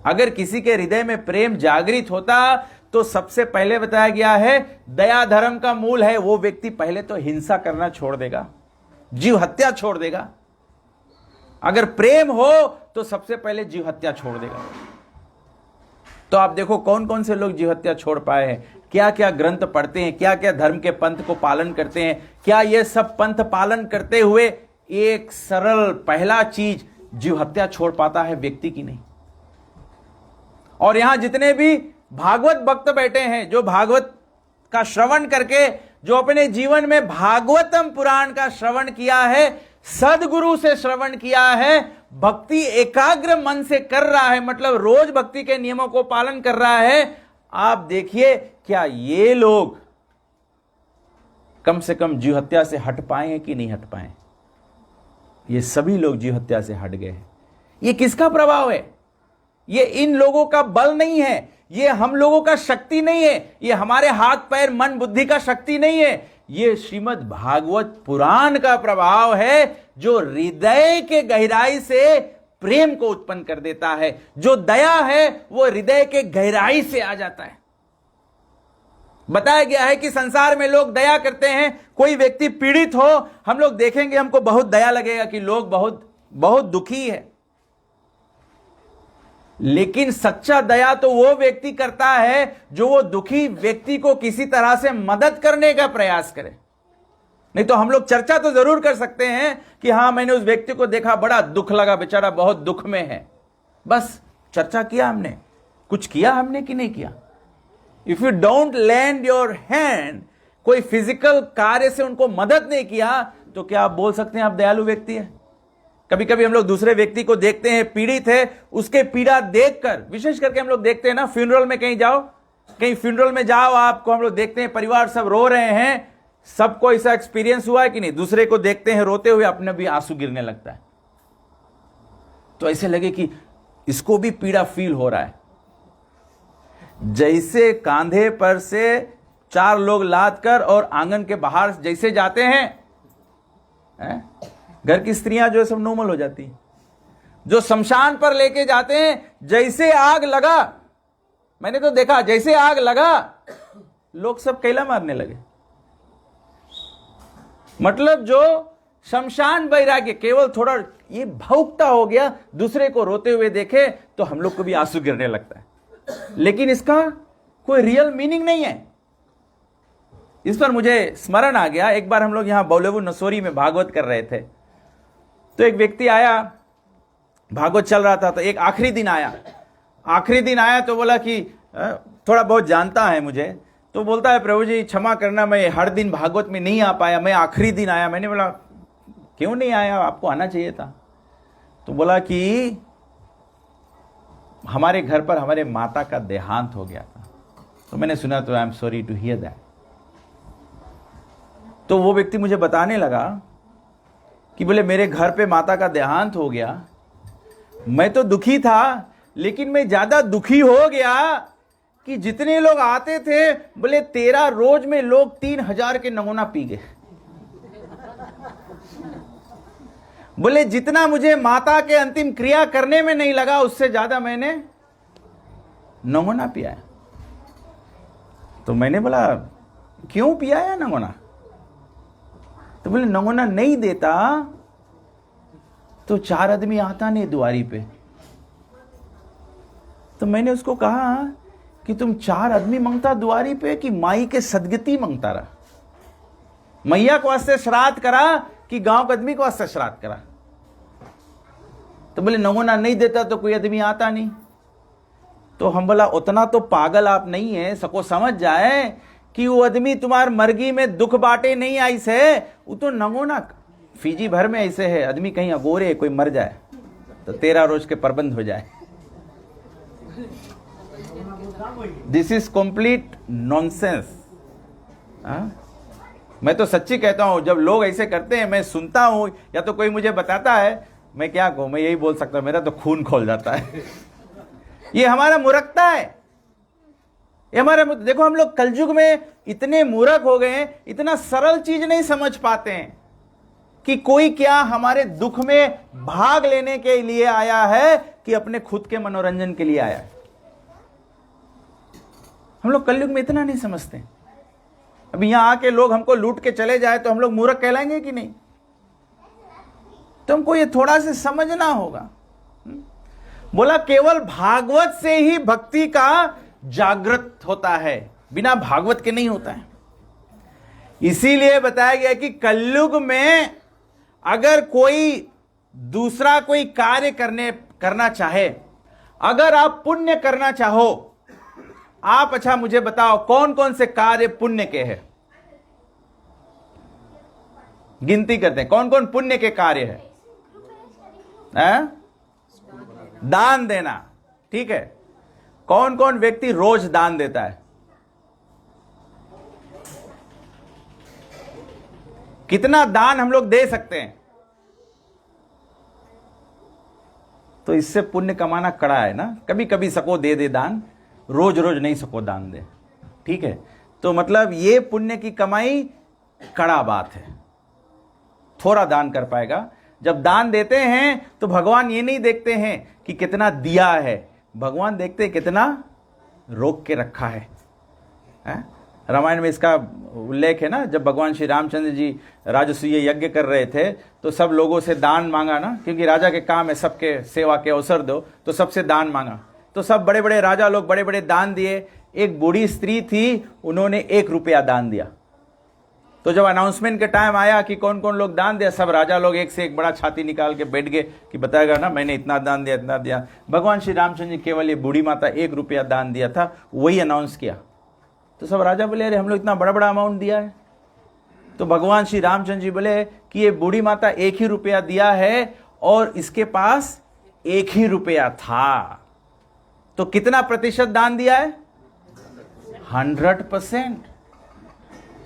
अगर किसी के हृदय में प्रेम जागृत होता तो सबसे पहले बताया गया है, दया धर्म का मूल है। वो व्यक्ति पहले तो हिंसा करना छोड़ देगा, जीव हत्या छोड़ देगा। अगर प्रेम हो तो सबसे पहले जीव हत्या छोड़ देगा। तो आप देखो कौन कौन से लोग जीव हत्या छोड़ पाए हैं, क्या क्या ग्रंथ पढ़ते हैं, क्या क्या धर्म के पंथ को पालन करते हैं। क्या ये सब पंथ पालन करते हुए एक सरल पहला चीज जीव हत्या छोड़ पाता है व्यक्ति की? नहीं। और यहां जितने भी भागवत भक्त बैठे हैं, जो भागवत का श्रवण करके, जो अपने जीवन में भागवतम पुराण का श्रवण किया है, सदगुरु से श्रवण किया है, भक्ति एकाग्र मन से कर रहा है, मतलब रोज भक्ति के नियमों को पालन कर रहा है, आप देखिए क्या ये लोग कम से कम जीव हत्या से हट पाए हैं कि नहीं हट पाए? ये सभी लोग जीव हत्या से हट गए हैं। ये किसका प्रभाव है? ये इन लोगों का बल नहीं है, ये हम लोगों का शक्ति नहीं है, ये हमारे हाथ पैर मन बुद्धि का शक्ति नहीं है, ये श्रीमद् भागवत पुराण का प्रभाव है, जो हृदय के गहराई से प्रेम को उत्पन्न कर देता है। जो दया है वो हृदय के गहराई से आ जाता है। बताया गया है कि संसार में लोग दया करते हैं, कोई व्यक्ति पीड़ित हो, हम लोग देखेंगे, हमको बहुत दया लगेगा कि लोग बहुत बहुत दुखी है। लेकिन सच्चा दया तो वो व्यक्ति करता है जो वो दुखी व्यक्ति को किसी तरह से मदद करने का प्रयास करे। नहीं तो हम लोग चर्चा तो जरूर कर सकते हैं कि हाँ, मैंने उस व्यक्ति को देखा, बड़ा दुख लगा, बेचारा बहुत दुख में है, बस चर्चा किया हमने, कुछ किया हमने कि नहीं किया? If you don't land your hand, कोई फिजिकल कार्य से उनको मदद नहीं किया, तो क्या आप बोल सकते हैं आप दयालु व्यक्ति है? कभी कभी हम लोग दूसरे व्यक्ति को देखते हैं, पीड़ित है, उसके पीड़ा देखकर, विशेष करके हम लोग देखते हैं ना, फ्यूनरल में कहीं जाओ, कहीं फ्यूनरल में जाओ, आपको हम लोग देखते हैं परिवार सब रो रहे हैं, सबको ऐसा एक्सपीरियंस हुआ है कि नहीं? दूसरे को देखते हैं रोते हुए, अपने भी आंसू गिरने लगता है, तो ऐसे लगे कि इसको भी पीड़ा फील हो रहा है। जैसे कांधे पर से 4 लोग लाद कर और आंगन के बाहर जैसे जाते हैं, घर की स्त्रियां जो है सब नॉर्मल हो जाती हैं। जो शमशान पर लेके जाते हैं, जैसे आग लगा, मैंने तो देखा, जैसे आग लगा लोग सब कैला मारने लगे। मतलब जो शमशान वैराग्य, केवल थोड़ा ये भावुकता हो गया, दूसरे को रोते हुए देखे तो हम लोग को भी आंसू गिरने लगता है, लेकिन इसका कोई रियल मीनिंग नहीं है। इस पर मुझे स्मरण आ गया, एक बार हम लोग यहां बॉलीवुड नसोरी में भागवत कर रहे थे, तो एक व्यक्ति आया, भागवत चल रहा था, तो एक आखिरी दिन आया तो बोला कि थोड़ा बहुत जानता है मुझे, तो बोलता है प्रभु जी क्षमा करना, मैं हर दिन भागवत में नहीं आ पाया, मैं आखिरी दिन आया। मैंने बोला क्यों नहीं आया, आपको आना चाहिए था। तो बोला कि हमारे घर पर हमारे माता का देहांत हो गया था, तो मैंने सुना, तो I am sorry to hear that. तो वो व्यक्ति मुझे बताने लगा कि बोले मेरे घर पे माता का देहांत हो गया, मैं तो दुखी था, लेकिन मैं ज्यादा दुखी हो गया कि जितने लोग आते थे, बोले 13 रोज में लोग 3000 के नमूना पी गए। बोले जितना मुझे माता के अंतिम क्रिया करने में नहीं लगा, उससे ज्यादा मैंने नमूना पिया है। तो मैंने बोला क्यों पिया है नमूना? तो बोले नमूना नहीं देता तो 4 आदमी आता नहीं दुआरी पे। तो मैंने उसको कहा कि तुम 4 आदमी मांगता दुआरी पे कि माई के सदगति मांगता रहा? मैया को वास्ते श्राद्ध करा कि गांव के आदमी को वास्ते श्राद्ध करा? तो बोले नमूना नहीं देता तो कोई आदमी आता नहीं। तो हम बोला उतना तो पागल आप नहीं है, सको समझ जाए कि वो आदमी तुम्हार मर्गी में दुख बांटे नहीं आई से, वो तो नमूना फीजी भर में ऐसे है, आदमी कहीं अगोरे कोई मर जाए तो 13 रोज के प्रबंध हो जाए। This is complete nonsense. मैं तो सच्ची कहता हूं, जब लोग ऐसे करते हैं मैं सुनता हूं, या तो कोई मुझे बताता है, मैं क्या कहूं, मैं यही बोल सकता हूं, मेरा तो खून खोल जाता है। ये हमारा मूर्खता है, ये हमारा, देखो हम लोग कलयुग में इतने मूर्ख हो गए हैं, इतना सरल चीज नहीं समझ पाते हैं कि कोई क्या हमारे दुख में भाग लेने के लिए आया है कि अपने खुद के मनोरंजन के लिए आया है। हम लोग कलयुग में इतना नहीं समझते। अब यहां आके लोग हमको लूट के चले जाए तो हम लोग मूर्ख कहलाएंगे कि नहीं? तो हमको ये थोड़ा सा समझना होगा। बोला केवल भागवत से ही भक्ति का जागृत होता है, बिना भागवत के नहीं होता है। इसीलिए बताया गया कि कलयुग में अगर कोई दूसरा कोई कार्य करना चाहे, अगर आप पुण्य करना चाहो आप अच्छा मुझे बताओ कौन कौन से कार्य पुण्य के हैं? गिनती करते हैं कौन कौन पुण्य के कार्य है? दान देना, ठीक है। कौन कौन व्यक्ति रोज दान देता है? कितना दान हम लोग दे सकते हैं? तो इससे पुण्य कमाना कड़ा है ना। कभी कभी सको दे दे दान, रोज रोज नहीं सको दान दे, ठीक है। तो मतलब ये पुण्य की कमाई कड़ा बात है, थोड़ा दान कर पाएगा। जब दान देते हैं तो भगवान ये नहीं देखते हैं कि कितना दिया है, भगवान देखते हैं कितना रोक के रखा है। रामायण में इसका उल्लेख है ना, जब भगवान श्री रामचंद्र जी राजसूय यज्ञ कर रहे थे तो सब लोगों से दान मांगा ना, क्योंकि राजा के काम है सबके सेवा के अवसर दो, तो सबसे दान मांगा। तो सब बड़े बड़े राजा लोग बड़े बड़े दान दिए। एक बूढ़ी स्त्री थी, उन्होंने 1 रुपया दान दिया। तो जब अनाउंसमेंट के टाइम आया कि कौन कौन लोग दान दिया, सब राजा लोग एक से एक बड़ा छाती निकाल के बैठ गए कि बताएगा ना मैंने इतना दान दिया, इतना दिया। भगवान श्री रामचंद्र जी केवल ये बूढ़ी माता 1 रुपया दान दिया था, वही अनाउंस किया। तो सब राजा बोले अरे हम लोग इतना बड़ा बड़ा अमाउंट दिया है। तो भगवान श्री रामचंद्र जी बोले कि ये बूढ़ी माता 1 ही रुपया दिया है और इसके पास 1 ही रुपया था। तो कितना प्रतिशत दान दिया है? 100%।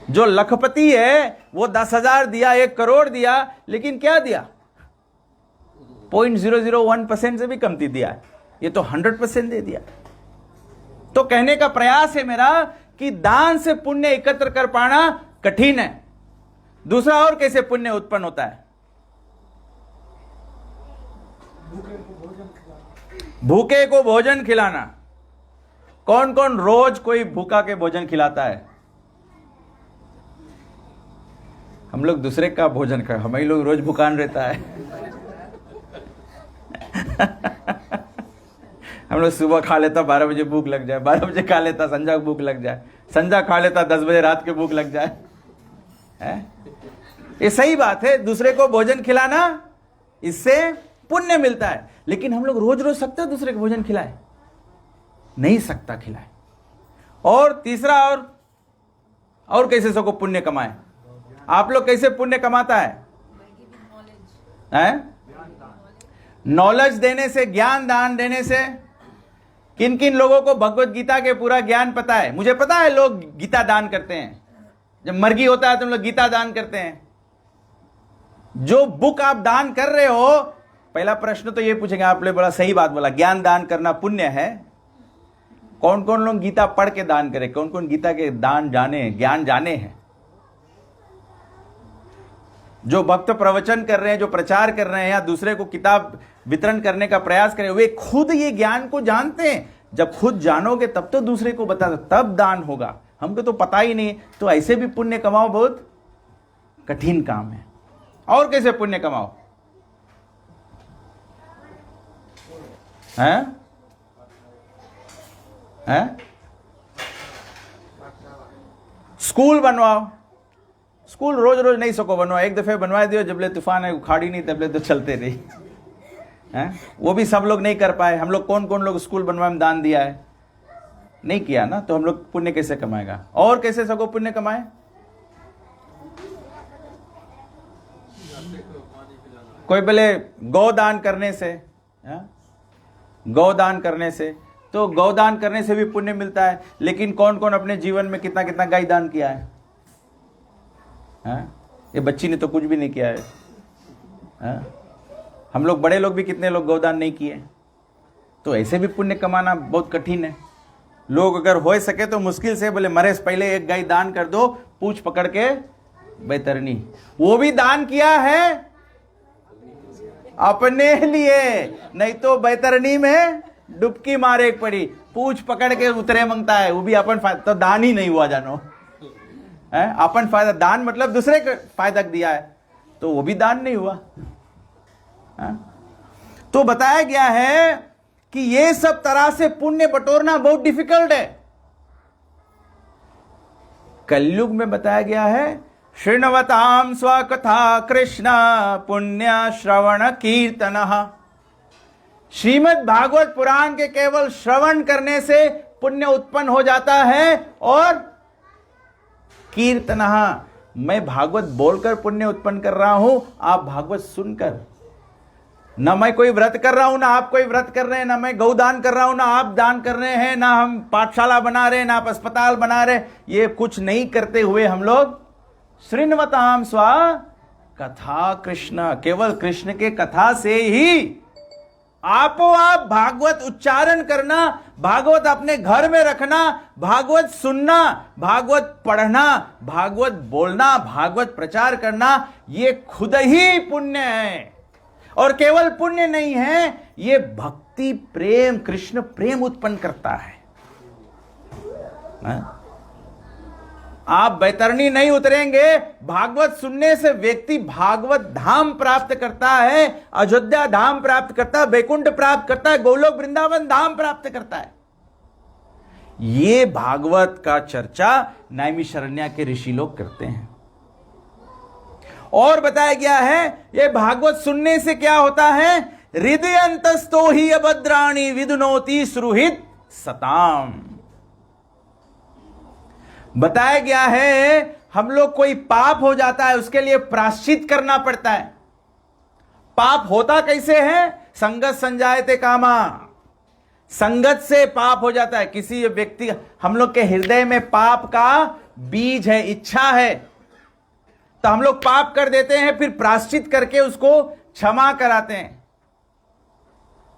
जो लखपति है वो 10,000 दिया, 1 करोड़ दिया, लेकिन क्या दिया? 0.001% से भी कमती दिया है। ये तो 100% दे दिया। तो कहने का प्रयास है मेरा कि दान से पुण्य एकत्र कर पाना कठिन है। दूसरा और कैसे पुण्य उत्पन्न होता है? भूखे को भोजन खिलाना। कौन कौन रोज कोई भूखा के भोजन खिलाता है? हम लोग दूसरे का भोजन कर, हमें लोग रोज भुकान रहता है। हम लोग सुबह खा लेता 12 बजे भूख लग जाए, 12 बजे खा लेता संध्या को भूख लग जाए, संध्या खा लेता 10 बजे रात के भूख लग जाए। ये सही बात है, दूसरे को भोजन खिलाना, इससे पुण्य मिलता है। लेकिन हम लोग रोज रोज सकते दूसरे को भोजन खिलाए? नहीं सकता खिलाए। और तीसरा और कैसे सबको पुण्य कमाए? आप लोग कैसे पुण्य कमाता है? नॉलेज देने से, ज्ञान दान देने से। किन किन लोगों को भगवत गीता के पूरा ज्ञान पता है? मुझे पता है लोग गीता दान करते हैं, जब मरगी होता है तो हम लोग गीता दान करते हैं। जो बुक आप दान कर रहे हो, पहला प्रश्न तो ये पूछेंगे, आपने बड़ा सही बात बोला, ज्ञान दान करना पुण्य है। कौन कौन लोग गीता पढ़ के दान करें? कौन कौन गीता के दान जाने, ज्ञान जाने हैं? जो भक्त प्रवचन कर रहे हैं, जो प्रचार कर रहे हैं या दूसरे को किताब वितरण करने का प्रयास करें, वे खुद ये ज्ञान को जानते हैं। जब खुद जानोगे तब तो दूसरे को बता, तब दान होगा। हमको तो पता ही नहीं, तो ऐसे भी पुण्य कमाओ बहुत कठिन काम है। और कैसे पुण्य कमाओ? हैं? स्कूल बनवाओ। स्कूल रोज रोज नहीं सको बनवाओ, एक दफे बनवा दियो, जबले तूफान है उखाड़ी नहीं तबले तो चलते रही। वो भी सब लोग नहीं कर पाए। हम लोग कौन कौन लोग स्कूल बनवाने में दान दिया है? नहीं किया ना, तो हम लोग पुण्य कैसे कमाएगा? और कैसे सको पुण्य कमाए? कोई बोले गौदान करने से, गौदान करने से, तो गौदान करने से भी पुण्य मिलता है। लेकिन कौन कौन अपने जीवन में कितना कितना गाय दान किया है? ये बच्ची ने तो कुछ भी नहीं किया है। हम लोग बड़े लोग भी कितने लोग गौदान नहीं किए। तो ऐसे भी पुण्य कमाना बहुत कठिन है। लोग अगर हो सके तो मुश्किल से बोले मरे से पहले 1 गाय दान कर दो, पूछ पकड़ के बैतरनी। वो भी दान किया है अपने लिए, नहीं तो बैतरनी में डुबकी मारे पड़ी, पूछ पकड़ के उतरे मांगता है। वो भी अपन फायदा, तो दान ही नहीं हुआ जानो। अपन फायदा, दान मतलब दूसरे को फायदा दिया है, तो वो भी दान नहीं हुआ। तो बताया गया है कि ये सब तरह से पुण्य बटोरना बहुत डिफिकल्ट है। कलयुग में बताया गया है, श्रृण्वताम स्वकथा कृष्ण पुण्य श्रवण कीर्तन। श्रीमद् भागवत पुराण के केवल श्रवण करने से पुण्य उत्पन्न हो जाता है। और कीर्तनः, मैं भागवत बोलकर पुण्य उत्पन्न कर रहा हूं, आप भागवत सुनकर। ना मैं कोई व्रत कर रहा हूं, ना आप कोई व्रत कर रहे हैं, ना मैं गौदान कर रहा हूं, ना आप दान कर रहे हैं, ना हम पाठशाला बना रहे हैं, ना आप अस्पताल बना रहे हैं। ये कुछ नहीं करते हुए हम लोग शृण्वताम स्वा कथा कृष्ण, केवल कृष्ण के कथा से ही आप भागवत उच्चारण करना, भागवत अपने घर में रखना, भागवत सुनना, भागवत पढ़ना, भागवत बोलना, भागवत प्रचार करना, ये खुद ही पुण्य है। और केवल पुण्य नहीं है, ये भक्ति प्रेम, कृष्ण प्रेम उत्पन्न करता है। आप बैतरणी नहीं उतरेंगे, भागवत सुनने से व्यक्ति भागवत धाम प्राप्त करता है, अयोध्या धाम प्राप्त करता है, वैकुंठ प्राप्त करता है, गोलोक वृंदावन धाम प्राप्त करता है। ये भागवत का चर्चा नैमिषारण्य के ऋषि लोग करते हैं। और बताया गया है ये भागवत सुनने से क्या होता है, हृदय अंतस्तो ही अभद्राणी विदुनोति सुहृद सताम। बताया गया है हम लोग कोई पाप हो जाता है, उसके लिए प्रायश्चित करना पड़ता है। पाप होता कैसे है, संगत संजायते कामा, संगत से पाप हो जाता है। किसी व्यक्ति, हम लोग के हृदय में पाप का बीज है, इच्छा है, तो हम लोग पाप कर देते हैं, फिर प्रायश्चित करके उसको क्षमा कराते हैं।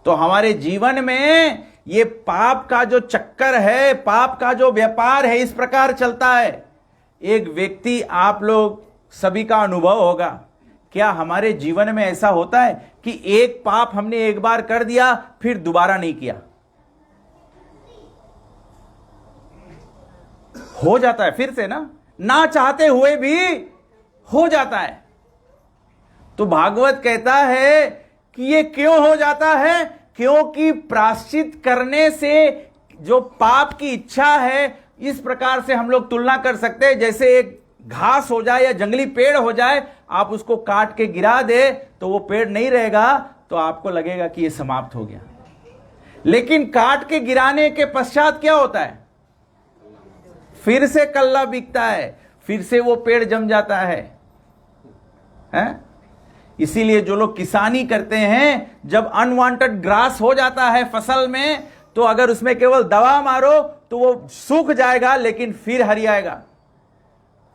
तो हमारे जीवन में ये पाप का जो चक्कर है, पाप का जो व्यापार है, इस प्रकार चलता है। एक व्यक्ति, आप लोग सभी का अनुभव होगा, क्या हमारे जीवन में ऐसा होता है कि एक पाप हमने एक बार कर दिया, फिर दोबारा नहीं किया? हो जाता है फिर से ना चाहते हुए भी हो जाता है। तो भागवत कहता है कि ये क्यों हो जाता है, क्योंकि प्रायश्चित करने से जो पाप की इच्छा है, इस प्रकार से हम लोग तुलना कर सकते हैं, जैसे एक घास हो जाए या जंगली पेड़ हो जाए, आप उसको काट के गिरा दे तो वो पेड़ नहीं रहेगा, तो आपको लगेगा कि ये समाप्त हो गया। लेकिन काट के गिराने के पश्चात क्या होता है, फिर से कल्ला बिकता है, फिर से वो पेड़ जम जाता है। इसीलिए जो लोग किसानी करते हैं, जब अनवांटेड ग्रास हो जाता है फसल में, तो अगर उसमें केवल दवा मारो तो वो सूख जाएगा, लेकिन फिर हरियाएगा।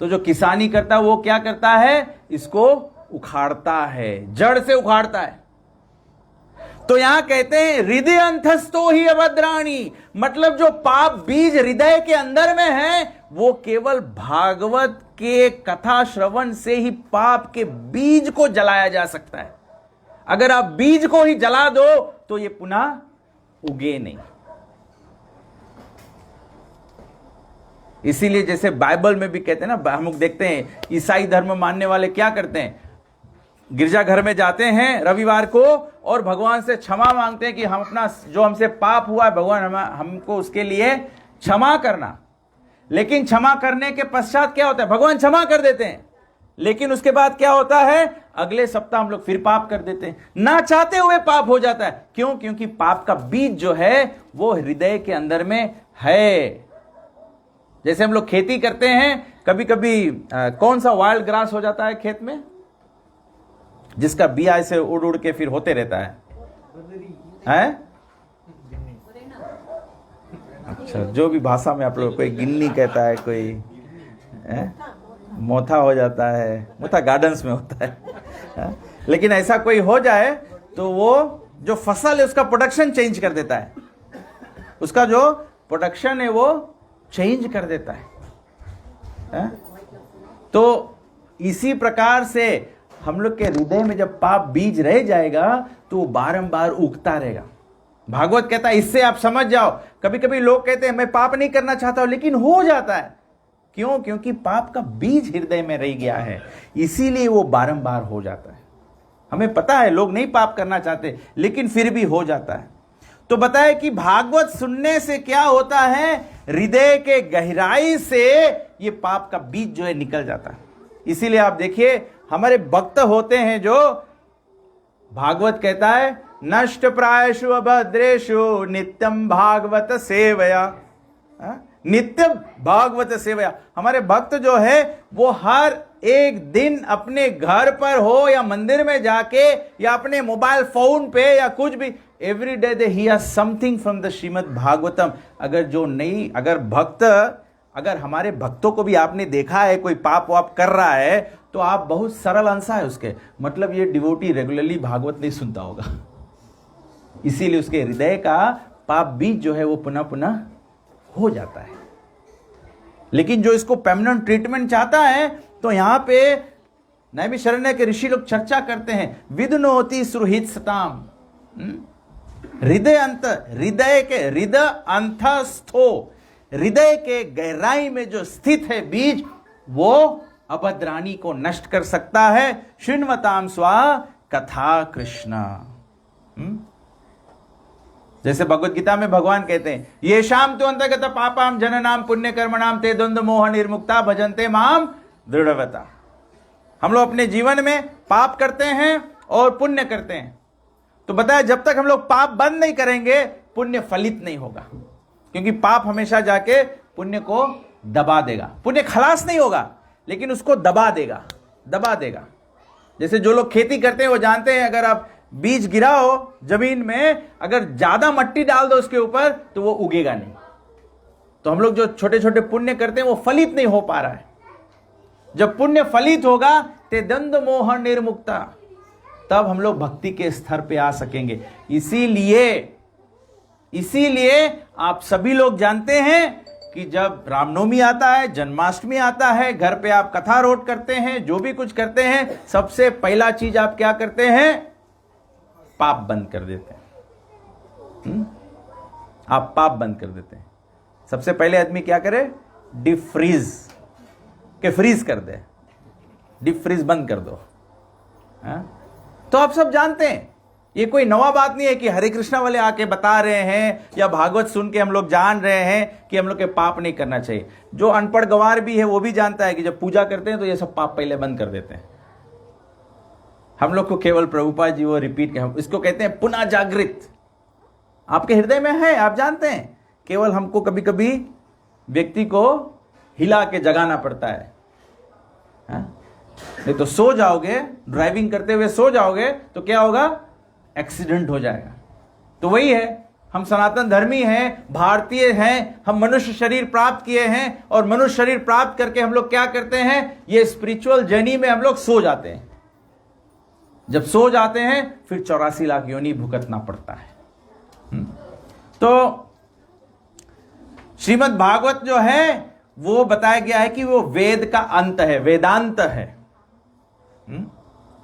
तो जो किसानी करता है वो क्या करता है, इसको उखाड़ता है, जड़ से उखाड़ता है। तो यहां कहते हैं हृदय अंतस्तो ही अभद्राणी, मतलब जो पाप बीज हृदय के अंदर में है, वो केवल भागवत के कथा श्रवण से ही पाप के बीज को जलाया जा सकता है। अगर आप बीज को ही जला दो तो ये पुनः उगे नहीं। इसीलिए जैसे बाइबल में भी कहते हैं ना, हम लोग देखते हैं ईसाई धर्म मानने वाले क्या करते हैं, गिरजाघर में जाते हैं रविवार को और भगवान से क्षमा मांगते हैं कि हम अपना जो हमसे पाप हुआ है, भगवान हमको उसके लिए क्षमा करना। लेकिन क्षमा करने के पश्चात क्या होता है, भगवान क्षमा कर देते हैं, लेकिन उसके बाद क्या होता है, अगले सप्ताह हम लोग फिर पाप कर देते हैं, ना चाहते हुए पाप हो जाता है। क्यों? क्योंकि पाप का बीज जो है वो हृदय के अंदर में है। जैसे हम लोग खेती करते हैं, कभी कभी कौन सा वाइल्ड ग्रास हो जाता है खेत में, जिसका बिया ऐसे उड़ उड़ के फिर होते रहता है? अच्छा, जो भी भाषा में आप लोग, कोई गिन्नी कहता है, कोई मोथा हो जाता है, मोथा गार्डन्स में होता है। लेकिन ऐसा कोई हो जाए तो वो जो फसल है उसका प्रोडक्शन चेंज कर देता है, उसका जो प्रोडक्शन है वो चेंज कर देता है। तो इसी प्रकार से हम लोग के हृदय में जब पाप बीज रह जाएगा तो वो बारंबार उगता रहेगा। भागवत कहता है इससे आप समझ जाओ। कभी कभी लोग कहते हैं मैं पाप नहीं करना चाहता हूं, लेकिन हो जाता है। क्यों? क्योंकि पाप का बीज हृदय में रह गया है, इसीलिए वो बारंबार हो जाता है। हमें पता है लोग नहीं पाप करना चाहते, लेकिन फिर भी हो जाता है। तो बताए कि भागवत सुनने से क्या होता है, हृदय के गहराई से ये पाप का बीज जो है निकल जाता है। इसीलिए आप देखिए हमारे भक्त होते हैं जो भागवत कहता है नष्ट प्रायशु अभद्रेशु नित्यम भागवत सेवया नित्य भागवत सेवया। हमारे भक्त जो है वो हर एक दिन अपने घर पर हो या मंदिर में जाके या अपने मोबाइल फोन पे या कुछ भी, every day they hear something from the Shrimad Bhagavatam. अगर हमारे भक्तों को भी आपने देखा है कोई पाप वाप कर रहा है तो आप बहुत सरल आंसर है उसके, मतलब ये डिवोटी रेगुलरली भागवत नहीं सुनता होगा, इसीलिए उसके हृदय का पाप बीज जो है वो पुनः पुनः हो जाता है। लेकिन जो इसको परमानेंट ट्रीटमेंट चाहता है तो यहां पे नैमिषारण्य के ऋषि लोग चर्चा करते हैं, विदुनोति सुहृत सताम, हृदय अंतस्थो, हृदय के गहराई में जो स्थित है बीज, वो अभद्राणी को नष्ट कर सकता है। शृण्वताम स्वा कथा कृष्ण। जैसे भगवत गीता में भगवान कहते हैं, ये शाम तो अंतर्गत पापाम जननाम पुण्य कर्मणाम ते द्वंद्व मोह निर्मुक्ता भजन्ते माम दृढ़वता। हम लोग अपने जीवन में पाप करते हैं और पुण्य करते हैं, तो बताया जब तक हम लोग पाप बंद नहीं करेंगे पुण्य फलित नहीं होगा, क्योंकि पाप हमेशा जाके पुण्य को दबा देगा। पुण्य खलास नहीं होगा लेकिन उसको दबा देगा। जैसे जो लोग खेती करते हैं वो जानते हैं, अगर आप बीज गिराओ जमीन में, अगर ज्यादा मिट्टी डाल दो उसके ऊपर तो वो उगेगा नहीं। तो हम लोग जो छोटे छोटे पुण्य करते हैं वो फलित नहीं हो पा रहा है। जब पुण्य फलित होगा ते द्वंद्व मोह निर्मुक्ता, तब हम लोग भक्ति के स्तर पे आ सकेंगे। इसीलिए आप सभी लोग जानते हैं कि जब रामनवमी आता है, जन्माष्टमी आता है, घर पे आप कथा रोट करते हैं, जो भी कुछ करते हैं, सबसे पहला चीज आप क्या करते हैं? पाप बंद कर देते हैं। आप पाप बंद कर देते हैं। सबसे पहले आदमी क्या करे? डीप फ्रीज के फ्रीज कर दे, डीप फ्रीज बंद कर दो। तो आप सब जानते हैं, ये कोई नवा बात नहीं है कि हरे कृष्णा वाले आके बता रहे हैं या भागवत सुन के हम लोग जान रहे हैं कि हम लोग के पाप नहीं करना चाहिए। जो अनपढ़ गंवार भी है वो भी जानता है कि जब पूजा करते हैं तो ये सब पाप पहले बंद कर देते हैं। हम लोग को केवल प्रभुपाद जी वो रिपीट कर, इसको कहते हैं पुनः जागृत। आपके हृदय में है, आप जानते हैं, केवल हमको कभी कभी व्यक्ति को हिला के जगाना पड़ता है। नहीं तो सो जाओगे, ड्राइविंग करते हुए सो जाओगे तो क्या होगा? एक्सीडेंट हो जाएगा। तो वही है, हम सनातन धर्मी हैं, भारतीय हैं, हम मनुष्य शरीर प्राप्त किए हैं और मनुष्य शरीर प्राप्त करके हम लोग क्या करते हैं? ये स्पिरिचुअल जर्नी में हम लोग सो जाते हैं। जब सो जाते हैं फिर 84 लाख योनि भुगतना पड़ता है। तो श्रीमद् भागवत जो है वो बताया गया है कि वो वेद का अंत है, वेदांत है।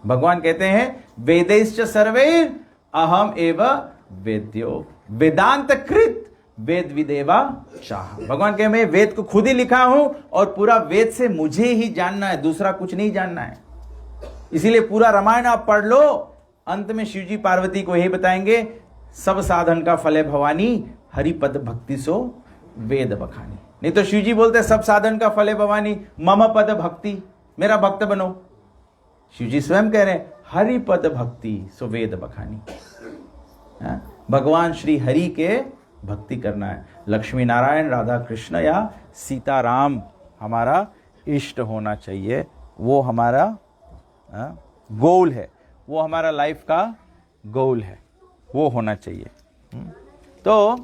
भगवान कहते हैं वेदैश्च सर्वैर् अहम एव वेद्यो वेदांत कृत वेद विदेवा चाह। भगवान कहे मैं वेद को खुद ही लिखा हूं और पूरा वेद से मुझे ही जानना है, दूसरा कुछ नहीं जानना है। इसीलिए पूरा रामायण आप पढ़ लो, अंत में शिवजी पार्वती को यही बताएंगे, सब साधन का फल है भवानी, हरिपद भक्ति सो वेद बखानी। नहीं तो शिवजी बोलते सब साधन का फल है भवानी, मम पद भक्ति, मेरा भक्त बनो। शिवजी स्वयं कह रहे हैं हरिपद भक्ति सो वेद बखानी। भगवान श्री हरि के भक्ति करना है। लक्ष्मी नारायण, राधा कृष्ण या सीताराम हमारा इष्ट होना चाहिए, वो हमारा गोल है, वो हमारा लाइफ का गोल है, वो होना चाहिए। तो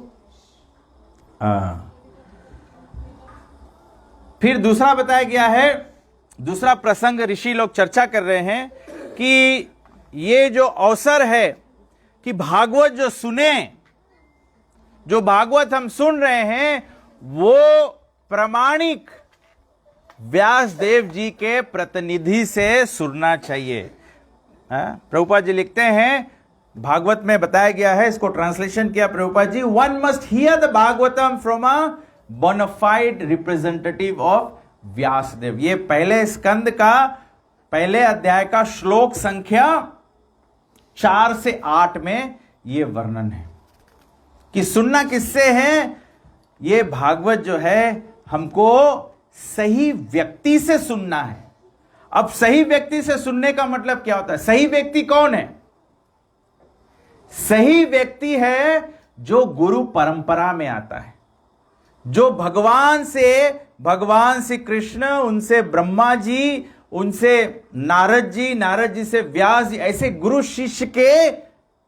फिर दूसरा बताया गया है, दूसरा प्रसंग ऋषि लोग चर्चा कर रहे हैं कि ये जो अवसर है कि भागवत जो सुने, जो भागवत हम सुन रहे हैं वो प्रामाणिक व्यास देव जी के प्रतिनिधि से सुनना चाहिए। प्रभुपाद जी लिखते हैं, भागवत में बताया गया है, इसको ट्रांसलेशन किया Prabhupada ji, one must hear the Bhagavatam from a bona fide representative of Vyasadeva. ये पहले स्कंद का पहले अध्याय का श्लोक संख्या 4 से 8 में यह वर्णन है कि सुनना किससे है। ये भागवत जो है हमको सही व्यक्ति से सुनना है। अब सही व्यक्ति से सुनने का मतलब क्या होता है? सही व्यक्ति कौन है? सही व्यक्ति है जो गुरु परंपरा में आता है, जो भगवान श्री कृष्ण, उनसे ब्रह्मा जी, उनसे नारद जी से व्यास जी, ऐसे गुरु शिष्य के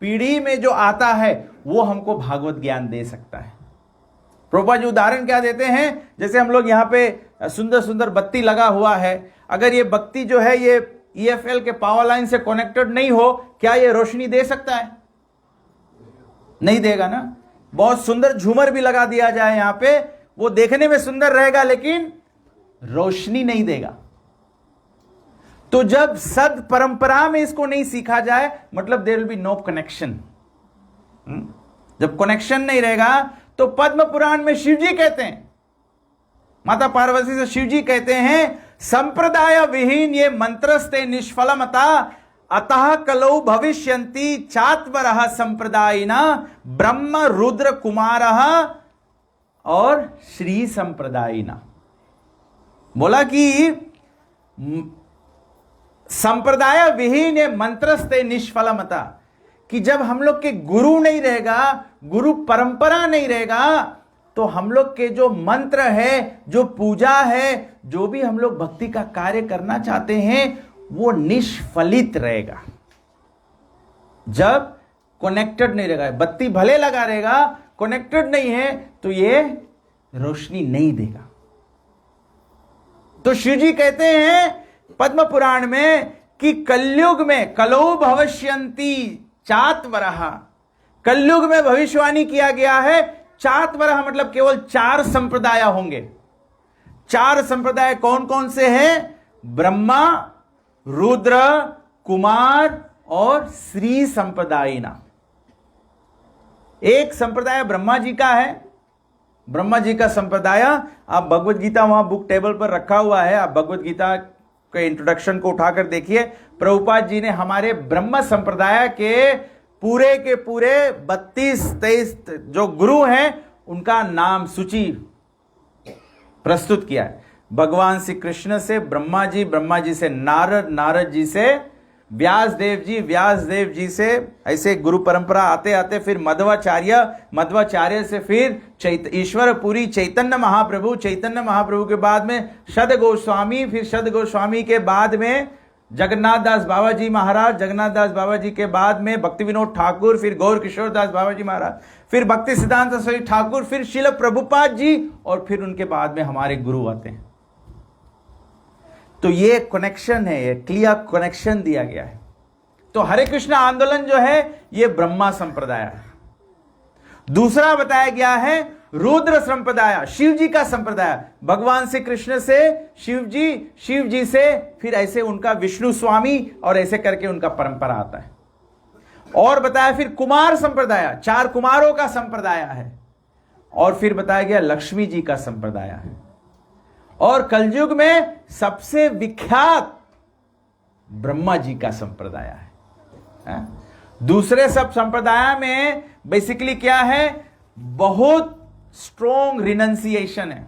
पीढ़ी में जो आता है वो हमको भागवत ज्ञान दे सकता है। प्रभुपाद जी उदाहरण क्या देते हैं, जैसे हम लोग यहाँ पे सुंदर सुंदर बत्ती लगा हुआ है, अगर ये बत्ती जो है ये EFL के पावर लाइन से कनेक्टेड नहीं हो, क्या ये रोशनी दे सकता है? नहीं देगा ना। बहुत सुंदर झूमर भी लगा दिया जाए यहाँ पे, वो देखने में सुंदर रहेगा लेकिन रोशनी नहीं देगा। तो जब सद परंपरा में इसको नहीं सीखा जाए, मतलब there will be no connection. जब कनेक्शन नहीं रहेगा तो पद्म पुराण में शिव जी कहते हैं, माता पार्वती से शिव जी कहते हैं, संप्रदाय विहीन ये मंत्रस्ते निष्फलमता, अतः कलौ भविष्यन्ति चात्वरः संप्रदायिना ब्रह्म रुद्र कुमारः और श्री संप्रदायिना। बोला कि संप्रदाय विहीन ये मंत्रस्ते निष्फलमता, कि जब हम लोग के गुरु नहीं रहेगा, गुरु परंपरा नहीं रहेगा, तो हम लोग के जो मंत्र है, जो पूजा है, जो भी हम लोग भक्ति का कार्य करना चाहते हैं, वो निष्फलित रहेगा। जब कनेक्टेड नहीं रहेगा, बत्ती भले लगा रहेगा, कनेक्टेड नहीं है तो ये रोशनी नहीं देगा। तो शिव जी कहते हैं पद्म पुराण में कि कलयुग में कलौ भविष्यन्ति चात्वरः, कलयुग में भविष्यवाणी किया गया है, चात्वरः मतलब केवल 4 संप्रदाय होंगे। 4 संप्रदाय कौन कौन से हैं? ब्रह्मा, रुद्र, कुमार और श्री संप्रदायिना। एक संप्रदाय ब्रह्मा जी का है, ब्रह्मा जी का संप्रदाय। आप भगवत गीता वहां बुक टेबल पर रखा हुआ है, आप भगवत गीता के इंट्रोडक्शन को उठाकर देखिए। प्रभुपाद जी ने हमारे ब्रह्म संप्रदाय के पूरे 32-23 जो गुरु हैं उनका नाम सूची प्रस्तुत किया है। भगवान श्री कृष्ण से ब्रह्मा जी, ब्रह्मा जी से नारद, नारद जी से व्यास देव जी से ऐसे गुरु परंपरा आते आते फिर मध्वाचार्य से फिर ईश्वरपुरी चैतन्य महाप्रभु के बाद में शद गोस्वामी, फिर शद गोस्वामी के बाद में जगन्नाथ दास बाबा जी महाराज, जगन्नाथ दास बाबा जी के बाद में भक्ति विनोद ठाकुर, फिर गौर किशोर दास बाबा जी महाराज, फिर भक्ति सिद्धांत सरस्वती ठाकुर, फिर शिल प्रभुपाद जी, और फिर उनके बाद में हमारे गुरु आते हैं। तो ये कनेक्शन है, ये क्लियर कनेक्शन दिया गया है। तो हरे कृष्ण आंदोलन जो है ये ब्रह्मा संप्रदाय है। दूसरा बताया गया है रुद्र संप्रदाय, शिव जी का संप्रदाय। भगवान श्री कृष्ण से शिव जी से फिर ऐसे उनका विष्णु स्वामी, और ऐसे करके उनका परंपरा आता है। और बताया फिर कुमार संप्रदाय, 4 कुमारों का संप्रदाय है। और फिर बताया गया लक्ष्मी जी का संप्रदाय है। और कलयुग में सबसे विख्यात ब्रह्मा जी का संप्रदाय है। दूसरे सब संप्रदाय में बेसिकली क्या है, बहुत स्ट्रॉन्ग रिनंसिएशन है।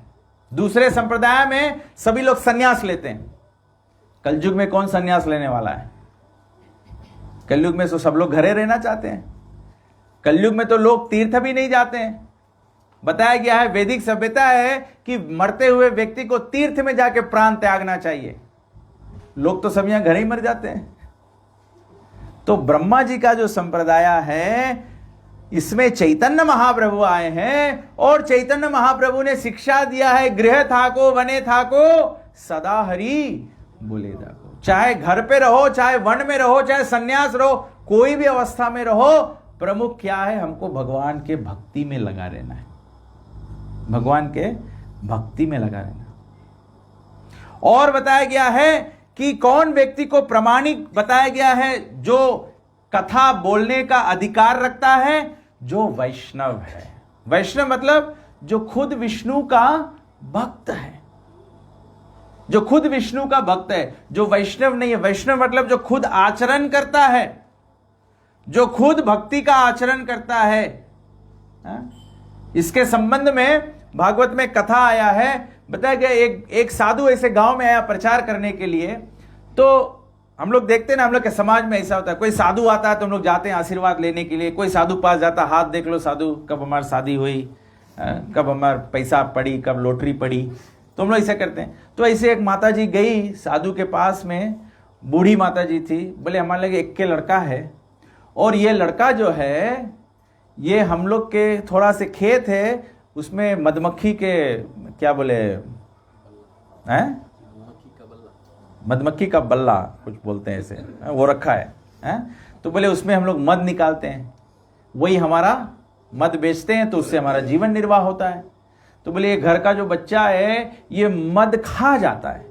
दूसरे संप्रदाय में सभी लोग सन्यास लेते हैं। कलयुग में कौन सन्यास लेने वाला है? कलयुग में तो सब लोग घरे रहना चाहते हैं। कलयुग में तो लोग तीर्थ भी नहीं जाते हैं। बताया गया है, वैदिक सभ्यता है कि मरते हुए व्यक्ति को तीर्थ में जाके प्राण त्यागना चाहिए। लोग तो सब यहां घर ही मर जाते हैं। तो ब्रह्मा जी का जो संप्रदाय है, इसमें चैतन्य महाप्रभु आए हैं, और चैतन्य महाप्रभु ने शिक्षा दिया है, गृह थाको वने थाको सदा हरि बोले थाको। चाहे घर पे रहो, चाहे वन में रहो, चाहे सन्यास रहो, कोई भी अवस्था में रहो, प्रमुख क्या है, हमको भगवान के भक्ति में लगा रहना है। भगवान के भक्ति में लगा रहना। और बताया गया है कि कौन व्यक्ति को प्रमाणिक बताया गया है, जो कथा बोलने का अधिकार रखता है, जो वैष्णव है। वैष्णव मतलब जो खुद विष्णु का भक्त है, जो खुद विष्णु का भक्त है। जो वैष्णव नहीं है, वैष्णव मतलब जो खुद आचरण करता है, जो खुद भक्ति का आचरण करता है। इसके संबंध में भागवत में कथा आया है। बताया गया एक साधु ऐसे गांव में आया प्रचार करने के लिए। तो हम लोग देखते हैं ना, हम लोग के समाज में ऐसा होता है, कोई साधु आता है तो हम लोग जाते हैं आशीर्वाद लेने के लिए। कोई साधु पास जाता, हाथ देख लो साधु, कब हमारी शादी हुई, कब हमारा पैसा पड़ी, कब लॉटरी पड़ी, तो हम लोग ऐसा करते हैं। तो ऐसे एक माता जी गई साधु के पास में, बूढ़ी माता जी थी, बोले हमारे लगे एक के लड़का है और ये लड़का जो है ये हम लोग के थोड़ा से खेत है, उसमें मधुमक्खी के क्या बोले हैं, मधुमक्खी का बल्ला कुछ बोलते हैं ऐसे, वो रखा है। तो बोले उसमें हम लोग मध निकालते हैं, वही हमारा मध बेचते हैं, तो उससे हमारा जीवन निर्वाह होता है। तो बोले ये घर का जो बच्चा है ये मध खा जाता है,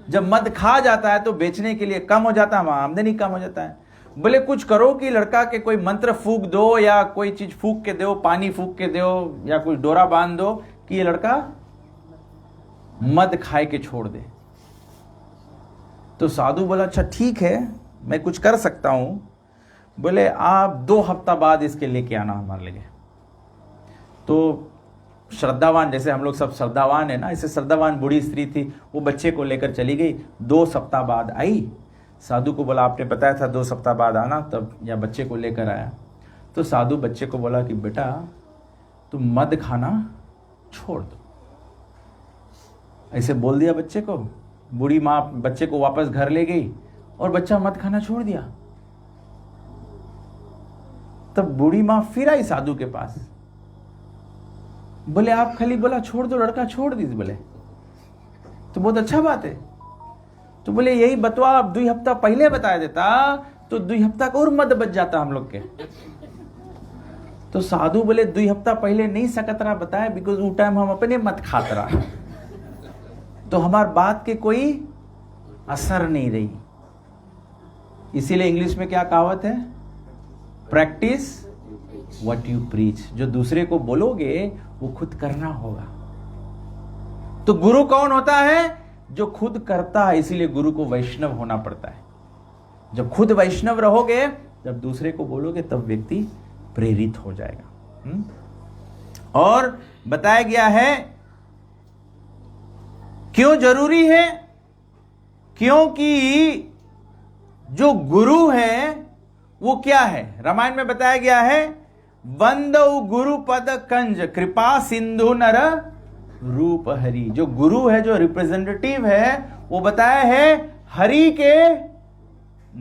जब मध खा जाता है तो बेचने के लिए कम हो जाता है, हमारा आमदनी कम हो जाता है। बोले कुछ करो कि लड़का के कोई मंत्र फूक दो या कोई चीज फूक के दो, पानी फूक के दो या कोई डोरा बांध दो कि ये लड़का मद खाए के छोड़ दे। तो साधु बोला अच्छा ठीक है, मैं कुछ कर सकता हूं। बोले आप 2 हफ्ता बाद इसके लेके आना हमारे लगे। तो श्रद्धावान, जैसे हम लोग सब श्रद्धावान है ना, ऐसे श्रद्धावान बूढ़ी स्त्री थी, वो बच्चे को लेकर चली गई। 2 सप्ताह बाद आई। साधु को बोला आपने बताया था 2 सप्ताह बाद आना, तब या बच्चे को लेकर आया। तो साधु बच्चे को बोला कि बेटा तुम मद खाना छोड़ दो, ऐसे बोल दिया बच्चे को। बूढ़ी माँ बच्चे को वापस घर ले गई और बच्चा मद खाना छोड़ दिया। तब बूढ़ी माँ फिर आई साधु के पास, बोले आप खाली बोला छोड़ दो, लड़का छोड़ दी। बोले तो बहुत अच्छा बात है। तो बोले यही बतवा आप 2 हफ्ता पहले बता देता तो 2 हफ्ता का और मद बच जाता हम लोग के। तो साधु बोले 2 हफ्ता पहले नहीं सकत रहा बताया, बिकॉज वो टाइम हम अपने मत खात रहा, तो हमार बात के कोई असर नहीं रही। इसीलिए इंग्लिश में क्या कहावत है, प्रैक्टिस व्हाट यू प्रीच। जो दूसरे को बोलोगे वो खुद करना होगा। तो गुरु कौन होता है, जो खुद करता है। इसीलिए गुरु को वैष्णव होना पड़ता है। जब खुद वैष्णव रहोगे, जब दूसरे को बोलोगे, तब व्यक्ति प्रेरित हो जाएगा। और बताया गया है क्यों जरूरी है, क्योंकि जो गुरु है वो क्या है, रामायण में बताया गया है वंदौ गुरु पद कंज कृपा सिंधु नर रूप हरि। जो गुरु है, जो रिप्रेजेंटेटिव है, वो बताया है हरि के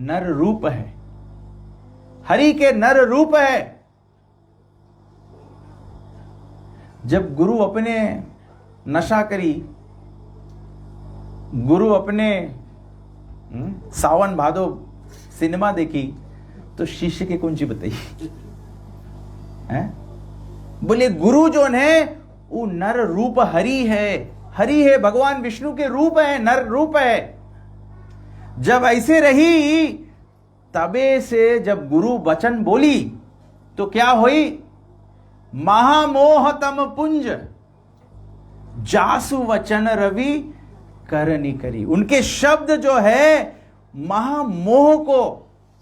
नर रूप है, हरि के नर रूप है। जब गुरु अपने नशा करी, गुरु अपने सावन भादो सिनेमा देखी, तो शिष्य के कौन सी बताइए, बोले गुरु जो है वो नर रूप हरि है, हरि है, भगवान विष्णु के रूप है, नर रूप है। जब ऐसे रही, तबे से जब गुरु वचन बोली तो क्या हुई, महामोह तम पुंज जासु वचन रवि करनी करी। उनके शब्द जो है महामोह को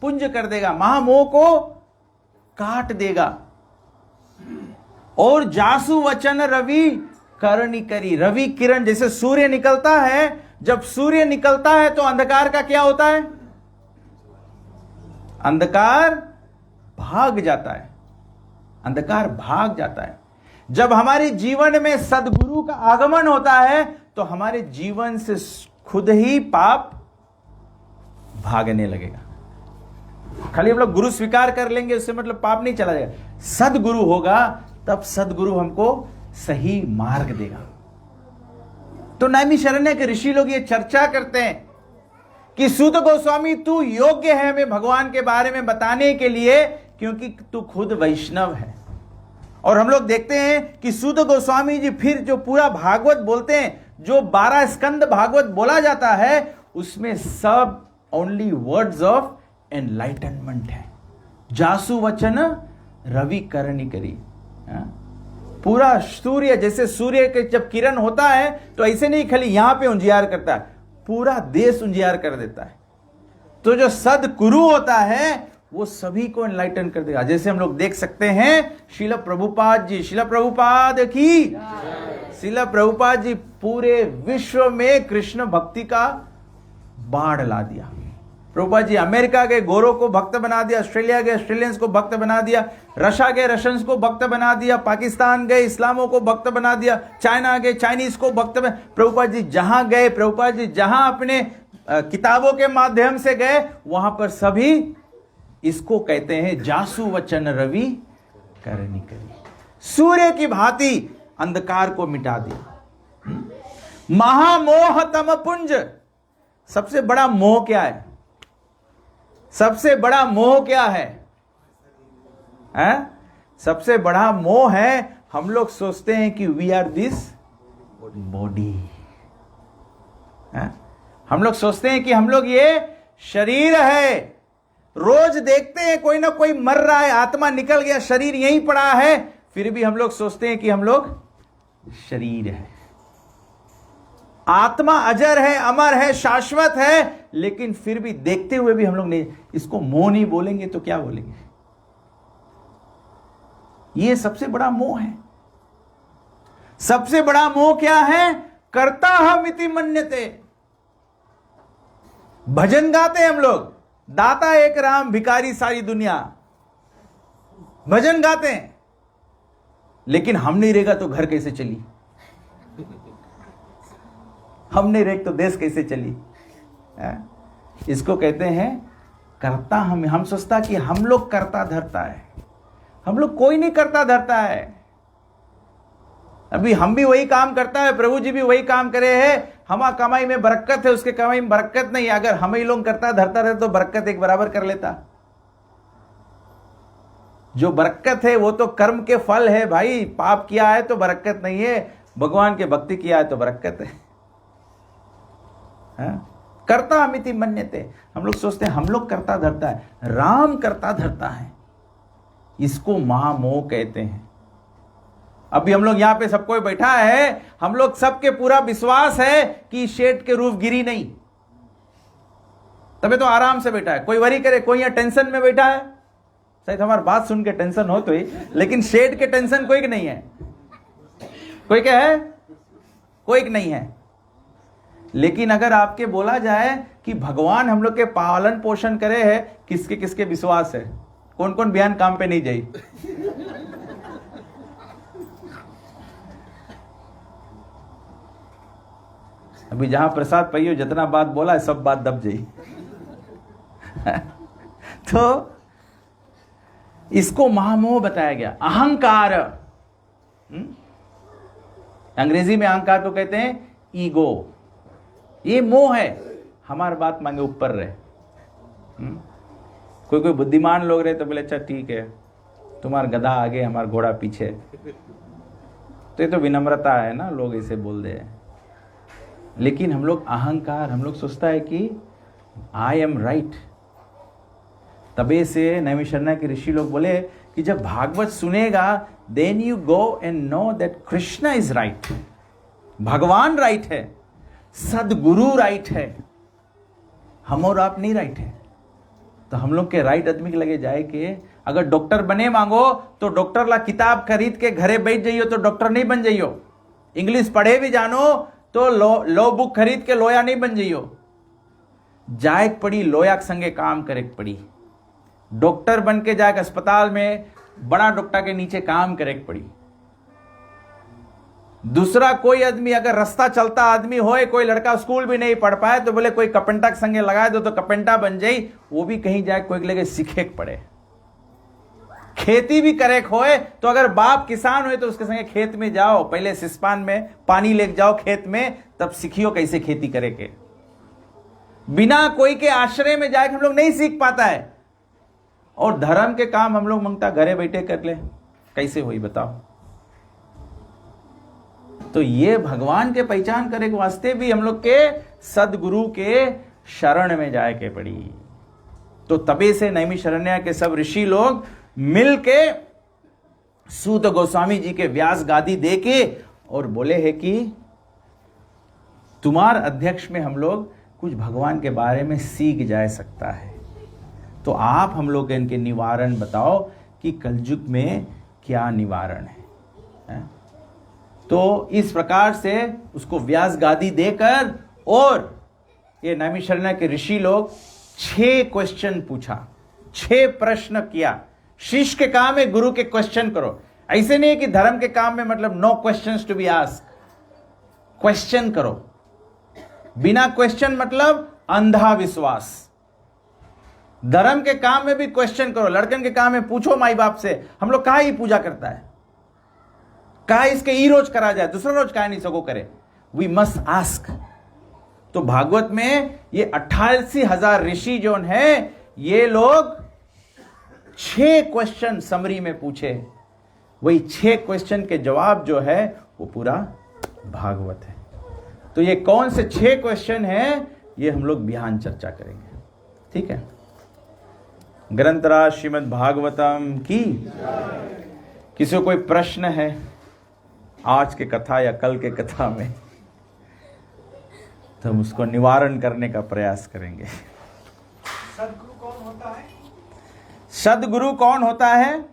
पुंज कर देगा, महामोह को काट देगा। और जासु वचन रवि करनी करी। रवि किरण, जैसे सूर्य निकलता है, जब सूर्य निकलता है तो अंधकार का क्या होता है, अंधकार भाग जाता है, अंधकार भाग जाता है। जब हमारे जीवन में सदगुरु का आगमन होता है तो हमारे जीवन से खुद ही पाप भागने लगेगा। खाली हम लोग गुरु स्वीकार कर लेंगे उससे मतलब पाप नहीं चला जाएगा। सदगुरु होगा तब सदगुरु हमको सही मार्ग देगा। तो नैमिषारण्य के ऋषि लोग ये चर्चा करते हैं कि सूत गोस्वामी तू योग्य है हमें भगवान के बारे में बताने के लिए, क्योंकि तू खुद वैष्णव है। और हम लोग देखते हैं कि सूत गोस्वामी जी फिर जो पूरा भागवत बोलते हैं, जो 12 स्कंद भागवत बोला जाता है, उसमें सब ओनली वर्ड्स ऑफ एनलाइटनमेंट है। जासु वचन रवि करनी करी। पूरा सूर्य, जैसे सूर्य के जब किरण होता है तो ऐसे नहीं खाली यहां पे उजियार करता है, पूरा देश उजियार कर देता है। तो जो सदगुरु होता है वो सभी को एनलाइटन कर देगा। जैसे हम लोग देख सकते हैं श्रील प्रभुपाद जी, श्रील प्रभुपाद की, श्रील प्रभुपाद जी पूरे विश्व में कृष्ण भक्ति का बाढ़ ला दिया। प्रभुपाद जी अमेरिका के गोरों को भक्त बना दिया, ऑस्ट्रेलिया के ऑस्ट्रेलियंस को भक्त बना दिया, रशिया के रशियंस को भक्त बना दिया, पाकिस्तान गए इस्लामों को भक्त बना दिया, चाइना के चाइनीज को भक्त बना। प्रभुपाद जी जहां गए, प्रभुपाद जी जहां अपने किताबों के माध्यम से गए, वहां पर सभी इसको कहते हैं जासु वचन रवि करनी करी, सूर्य की भांति अंधकार को मिटा दिया। महामोह तम पुंज, सबसे बड़ा मोह क्या है? सबसे बड़ा मोह क्या है? सबसे बड़ा मोह है, हम लोग सोचते हैं कि वी आर दिस बॉडी। हम लोग सोचते हैं कि हम लोग ये शरीर है। रोज देखते हैं कोई ना कोई मर रहा है, आत्मा निकल गया, शरीर यहीं पड़ा है, फिर भी हम लोग सोचते हैं कि हम लोग शरीर है। आत्मा अजर है, अमर है, शाश्वत है, लेकिन फिर भी देखते हुए भी हम लोग नहीं, इसको मोह नहीं बोलेंगे तो क्या बोलेंगे? यह सबसे बड़ा मोह है। सबसे बड़ा मोह क्या है? कर्ता हम इति मन्यते। भजन गाते हैं हम लोग, दाता एक राम भिखारी सारी दुनिया, भजन गाते हैं, लेकिन हम नहीं रहेगा तो घर कैसे चली? हम नहीं रहे तो देश कैसे चली? इसको कहते हैं कर्ता हम सोचता कि हम लोग कर्ता धरता है। हम लोग कोई नहीं करता धरता है। अभी हम भी वही काम करता है, प्रभु जी भी वही काम करे हैं। हमारा कमाई में बरकत है, उसके कमाई में बरकत नहीं। अगर हम ही लोग करता धरता रहे तो बरकत एक बराबर कर लेता। जो बरकत है वो तो कर्म के फल है भाई। पाप किया है तो बरकत नहीं है, भगवान के भक्ति किया है तो बरकत है। कर्ता अमिति मन्यते। हम लोग सोचते हैं हम लोग करता धरता है, राम करता धरता है। इसको महामोह कहते हैं। अभी हम लोग यहां पे सबको बैठा है, हम लोग सबके पूरा विश्वास है कि शेड के रूफ गिरी नहीं, तभी तो आराम से बैठा है। कोई वरी करे, कोई यहां टेंशन में बैठा है, शायद हमारी बात सुन के टेंशन हो तो ही, लेकिन शेड के टेंशन कोई नहीं है। कोई क्या है? कोई नहीं है। लेकिन अगर आपके बोला जाए कि भगवान हम लोग के पालन पोषण करे है, किसके किसके विश्वास है? कौन कौन बयान काम पे नहीं जाई? अभी जहां प्रसाद पाइयो जितना बात बोला है सब बात दब जाई। तो इसको महामोह बताया गया। अहंकार, अंग्रेजी में अहंकार को कहते हैं ईगो। ये मोह है, हमारी बात मांगे ऊपर रहे। कोई कोई बुद्धिमान लोग रहे तो बोले अच्छा ठीक है, तुम्हारा गधा आगे हमारा घोड़ा पीछे। तो ये तो विनम्रता है ना, लोग ऐसे बोल दे। लेकिन हम लोग अहंकार, हम लोग सोचता है कि आई एम राइट। तबे से नैमिषारण्य के ऋषि लोग बोले कि जब भागवत सुनेगा then you go and know that Krishna is right. भगवान राइट है, सदगुरु राइट है, हम और आप नहीं राइट है। तो हम लोग के राइट आदमी के लगे जाए कि अगर डॉक्टर बने मांगो तो डॉक्टर ला किताब खरीद के घरे बैठ जाइयो तो डॉक्टर नहीं बन जाइयो। इंग्लिश पढ़े भी जानो तो लो बुक खरीद के लोया नहीं बन जाइयो। जाए पड़ी लोया के संगे काम करे पड़ी। डॉक्टर बन के जाके अस्पताल में बड़ा डॉक्टर के नीचे काम करे पड़ी। दूसरा कोई आदमी अगर रास्ता चलता आदमी होए, कोई लड़का स्कूल भी नहीं पढ़ पाए तो बोले कोई कपेंटा के संगे लगा दो तो कपेंटा बन जाई। वो भी कहीं जाए कोई लगे सीखे पड़े। खेती भी करे होए तो अगर बाप किसान हुए तो उसके संगे खेत में जाओ, पहले सिस्पान में पानी ले जाओ खेत में, तब सीखियो कैसे खेती करे के। बिना कोई के आश्रय में जाके हम लोग नहीं सीख पाता है। और धर्म के काम हम लोग मांगता घरे बैठे कर ले, कैसे हुई बताओ। तो ये भगवान के पहचान करे के वास्ते भी हम लोग के सदगुरु के शरण में जाए के पड़ी। तो तबे से नैमिषारण्य के सब ऋषि लोग मिल के सूत गोस्वामी जी के व्यास गादी दे के और बोले हैं कि तुम्हार अध्यक्ष में हम लोग कुछ भगवान के बारे में सीख जा सकता है, तो आप हम लोग इनके निवारण बताओ कि कलयुग में क्या निवारण है। तो इस प्रकार से उसको व्यास गादी देकर और ये नैमिषारण्य के ऋषि लोग 6 क्वेश्चन पूछा, 6 प्रश्न किया। शिष्य के काम है गुरु के क्वेश्चन करो। ऐसे नहीं है कि धर्म के काम में मतलब no questions to be asked, question करो। बिना क्वेश्चन मतलब अंधा विश्वास। धर्म के काम में भी क्वेश्चन करो। लड़कन के काम में पूछो माई बाप से, हम लोग कहा ही पूजा करता है, कहा इसके ई रोज करा जाए, दूसरा रोज कहा नहीं सको करे। We must ask. तो भागवत में ये 88,000 ऋषि जो है, ये लोग 6 क्वेश्चन समरी में पूछे। वही 6 क्वेश्चन के जवाब जो है वो पूरा भागवत है। तो ये कौन से 6 क्वेश्चन हैं, ये हम लोग बिहान चर्चा करेंगे। ठीक है। ग्रंथराज श्रीमद् भागवतम की। किसी को कोई प्रश्न है आज के कथा या कल के कथा में, तो हम उसको निवारण करने का प्रयास करेंगे। सदगुरु कौन होता है? सदगुरु कौन होता है?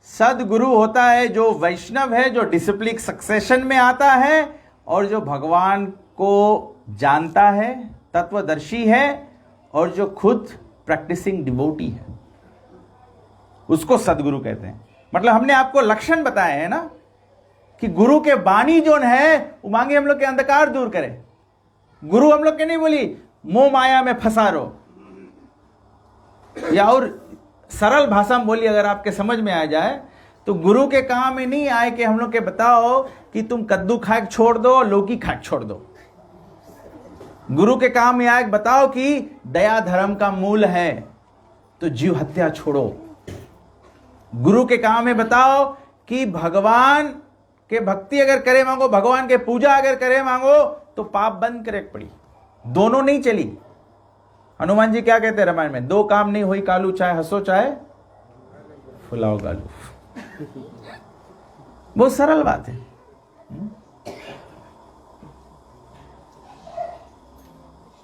सदगुरु होता है जो वैष्णव है, जो डिसिप्लिन सक्सेशन में आता है और जो भगवान को जानता है, तत्वदर्शी है और जो खुद प्रैक्टिसिंग डिवोटी है, उसको सदगुरु कहते हैं। मतलब हमने आपको लक्षण बताए हैं ना कि गुरु के वाणी जो है वो मांगे हम लोग के अंधकार दूर करे। गुरु हम लोग के नहीं बोली मोह माया में फंसा रहो, या और सरल भाषा में बोली अगर आपके समझ में आ जाए तो गुरु के काम में नहीं आए कि हम लोग के बताओ कि तुम कद्दू खाए छोड़ दो, लौकी खाए छोड़ दो। गुरु के काम में आए बताओ कि दया धर्म का मूल है तो जीव हत्या छोड़ो। गुरु के काम में बताओ कि भगवान के भक्ति अगर करे मांगो, भगवान के पूजा अगर करे मांगो तो पाप बंद करे पड़ी। दोनों नहीं चली। हनुमान जी क्या कहते हैं रामायण में, 2 काम नहीं हुई कालू, चाहे हंसो चाहे फुलाओ गालू। बहुत सरल बात है।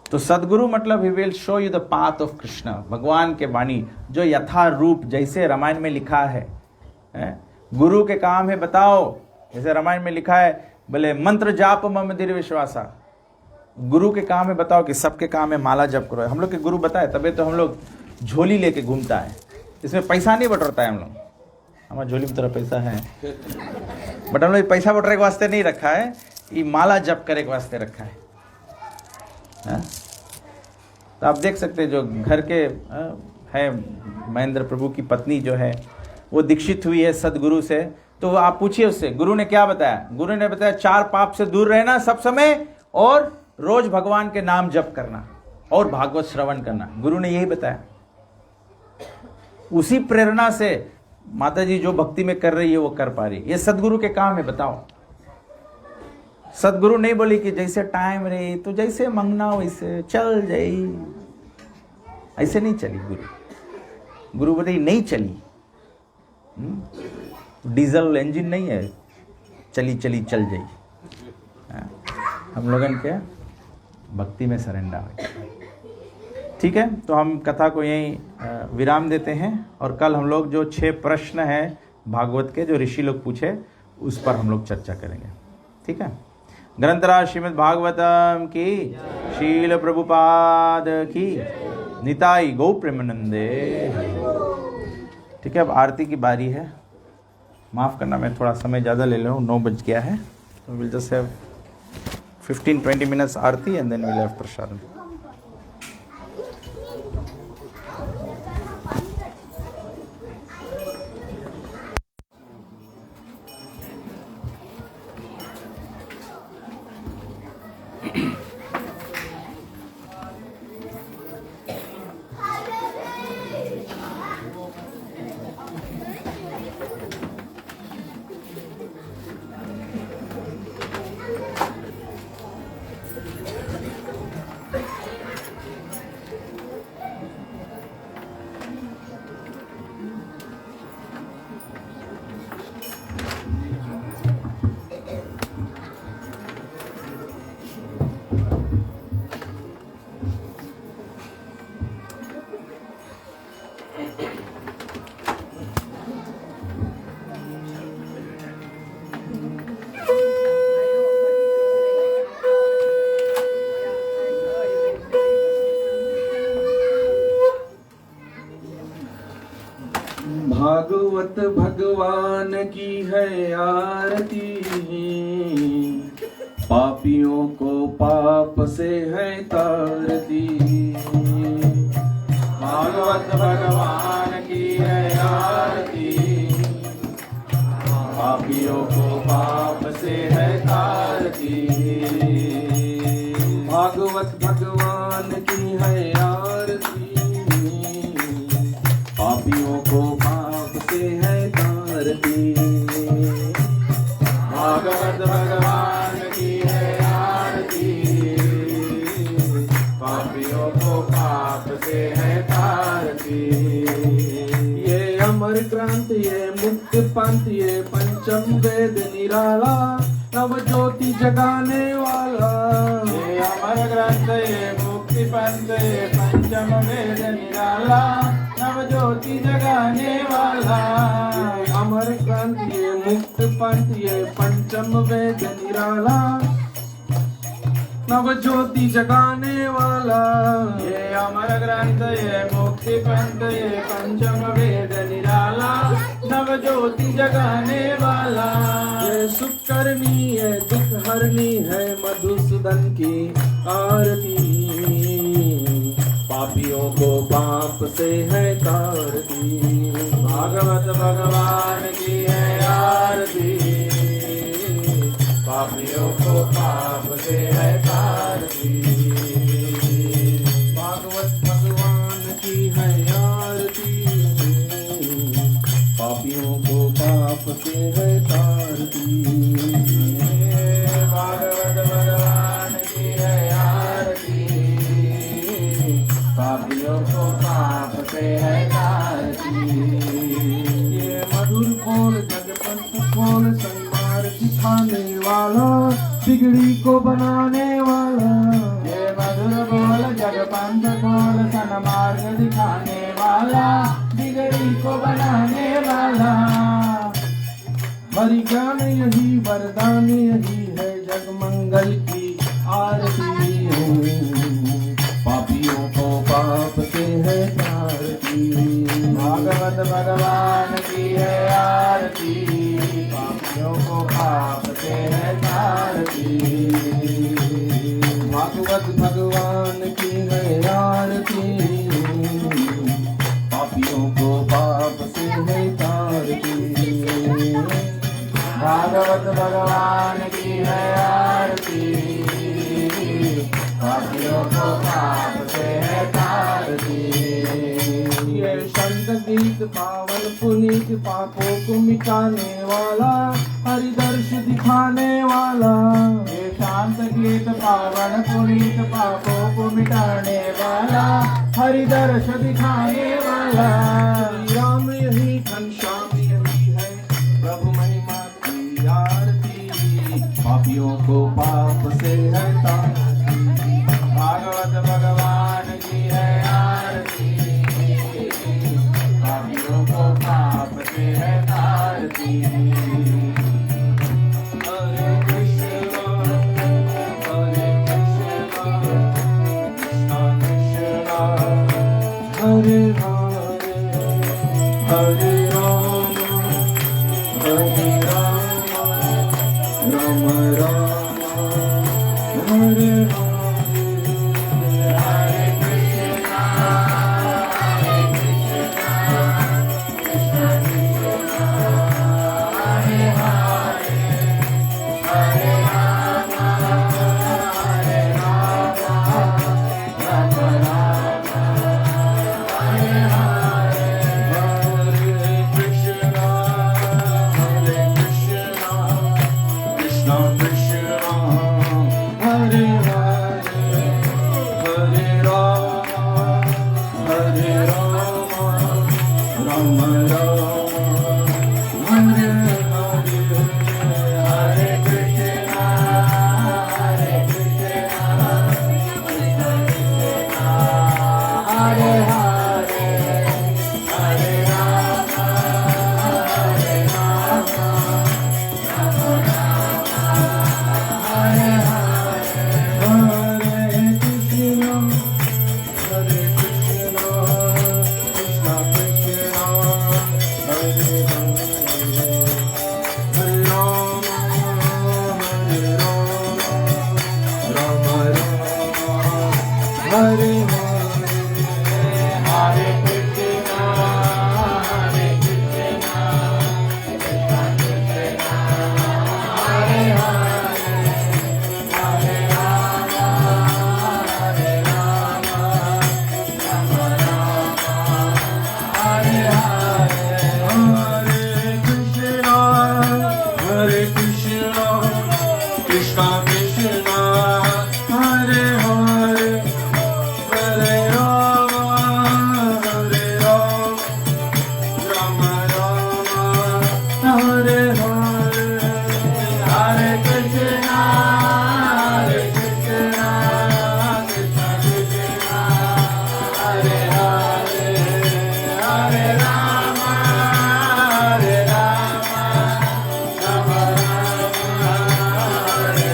तो सदगुरु मतलब he will show you the path of Krishna. भगवान के वाणी जो यथा रूप जैसे रामायण में लिखा है। गुरु के काम है बताओ, जैसे रामायण में लिखा है बोले मंत्र जाप मम दृढ़ विश्वासा। गुरु के काम है बताओ कि सबके काम है माला जप करो। हम लोग के गुरु बताए तबे तो हम लोग झोली लेके घूमता है। इसमें पैसा नहीं बटोरता है हम लोग। हमारा झोली में तरह पैसा है बट हम लोग पैसा बटोरे के वास्ते नहीं रखा है, ये माला जप करे के वास्ते रखा है। तो आप देख सकते हैं जो घर के है, महेंद्र प्रभु की पत्नी जो है वो दीक्षित हुई है सदगुरु से। तो आप पूछिए उससे गुरु ने क्या बताया। गुरु ने बताया 4 पाप से दूर रहना सब समय और रोज भगवान के नाम जप करना और भागवत श्रवण करना। गुरु ने यही बताया। उसी प्रेरणा से माता जी जो भक्ति में कर रही है वो कर पा रही है। ये सदगुरु के काम है बताओ। सदगुरु नहीं बोली कि जैसे टाइम रहे तो जैसे मंगना वैसे चल जाई, ऐसे नहीं चली गुरु। गुरु बोले नहीं चली। डीजल इंजन नहीं है चली चली चल जाई। हम लोगन के भक्ति में सरेंडर है। ठीक है, तो हम कथा को यहीं विराम देते हैं और कल हम लोग जो 6 प्रश्न हैं भागवत के जो ऋषि लोग पूछे उस पर हम लोग चर्चा करेंगे। ठीक है। ग्रंथराज श्रीमद् भागवतम की, शील प्रभुपाद की, निताई गौ प्रेमानंदे। ठीक है, अब आरती की बारी है। माफ़ करना मैं थोड़ा समय ज़्यादा ले लूँ, 9 बज गया है। तो we'll just have 15-20 minutes aarti and then we'll have prasad. Bhagavat भगवान की है आरती, पापियों को पाप से है तारती। भागवत भगवान की है आरती, पापियों को पाप से है तारती। भागवत भगवान की है आरती, पापियों को पाप से है तारती। भागवत भगवान की है आरती, पापियों को पाप से है तारती। ये अमर क्रांति ये मुक्त पंथ ये पंचम वेद निराला, नव ज्योति जगाने वाला। ये अमर ग्रंथ ये मुक्ति पंथ ये पंचम वेद निराला, नव ज्योति जगाने वाला। ये अमर क्रांति ये मुक्त पंथ ये पंचम वेद निराला, नव ज्योति जगाने वाला। ये अमर ग्रंथ ये मुक्ति पंथ ये पंचम वेद निराला, नव ज्योति जगाने वाला। ये सुकर्मी ये दुख हरनी है मधुसूदन की आरती, पापियों को पाप से है तारती। भागवत भगवान की है आरती, पापियों को पाप से है तारती। भागवत भगवान की है आरती, पापियों को पाप से है तारती। भागवत भगवान की है आरती, पापियों को पाप से है तारती। ये मधुर बोल जगपंथ खोल संमार दिखाने वाला, बिगड़ी को बनाने वाला। ये मधुर बोल जगपंथ खोल सन्मार्ग दिखाने वाला, बिगड़ी को बनाने वाला। हरि ज्ञान यही वरदान यही है जग मंगल की आरती, पापियों को पाप से है तारती। भागवत भगवान की है आरती, पापियों को पाप से है तारती। भागवत भगवान की है आरती, पापियों को पाप से है तारती। भागवत भगवान की है आरती, पापियों को पाप से है तारती। ये संत गीत पावन पुनीत पापों को मिटाने वाला, हरिदर्श दिखाने वाला। ये शांत गीत पावन पुनीत पापों को मिटाने वाला, हरिदर्श दिखाने वाला। श्री राम यही घनश्याम यही है प्रभु महिमा की आरती, पापियों को पाप से है तारती। भागवत भगवान की है आरती, पापियों को पाप से है तारती। हरे कृष्णा कृष्णा कृष्णा हरे हरे, हरे Ram Ram Ram Hare Hare. Krishna Krishna Hare Hare, Hare Hare, Hare Krishna, Hare Krishna, Krishna Krishna, Hare Hare, Hare Rama, Hare Rama, Rama Rama, Hare Hare.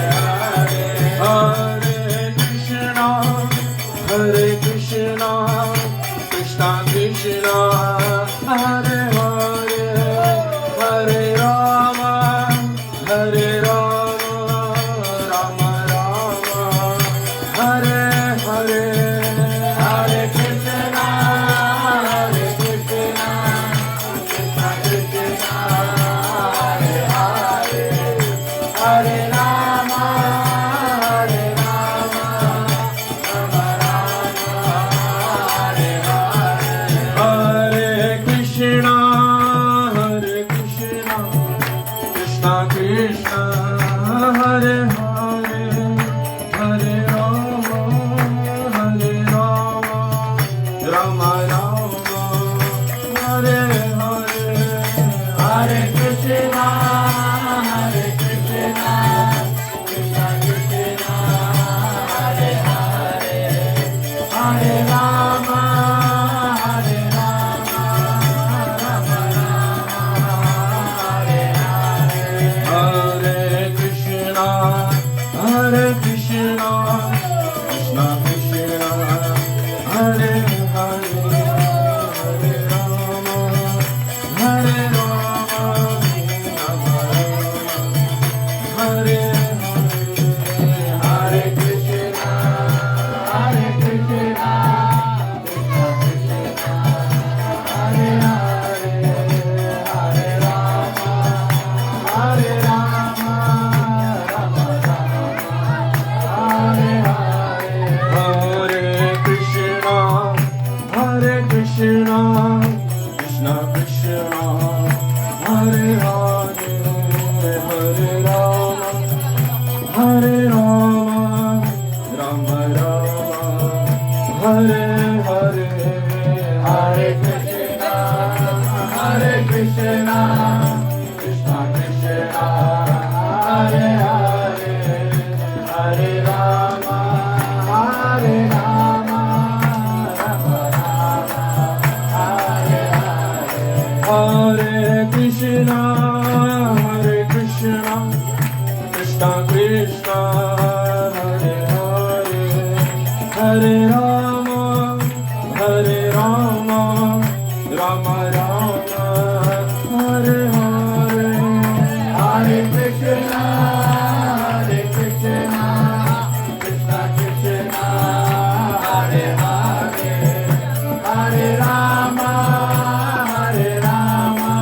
Hare Krishna, Hare Krishna, Krishna Krishna, Hare Hare, Hare Rama, Hare Rama, Rama Rama, Hare Hare. Hare Krishna, Hare Krishna, Krishna Krishna, Hare Hare, Hare Rama, Hare Rama, Rama Rama, Hare Hare. Hare Krishna, Hare Krishna, Krishna Krishna, Hare Hare, Hare Rama, Hare Rama, Rama Rama, Hare Hare. Hare Krishna, Hare Krishna, Krishna Krishna, Hare Hare, Hare Rama, Hare Rama, Rama Rama, Hare Hare. Hare Krishna, Hare Krishna, Krishna Krishna, Hare Hare, Hare Rama, Hare Rama, Rama Rama, Hare Hare. Hare Krishna, Hare Krishna, Krishna Krishna, Hare Hare, Hare Rama, Hare Rama, Rama Rama, Hare Hare. Hare Krishna, Hare Krishna, Krishna Krishna, Hare Hare, Hare Rama, Hare Rama, Rama Rama, Hare Hare. Hare Krishna, Hare Krishna, Krishna Krishna, Hare Hare, Hare Rama, Hare Rama, Rama Rama, Hare Hare. Hare Krishna, Hare Krishna, Krishna Krishna, Hare Hare, Hare Rama, Hare Rama,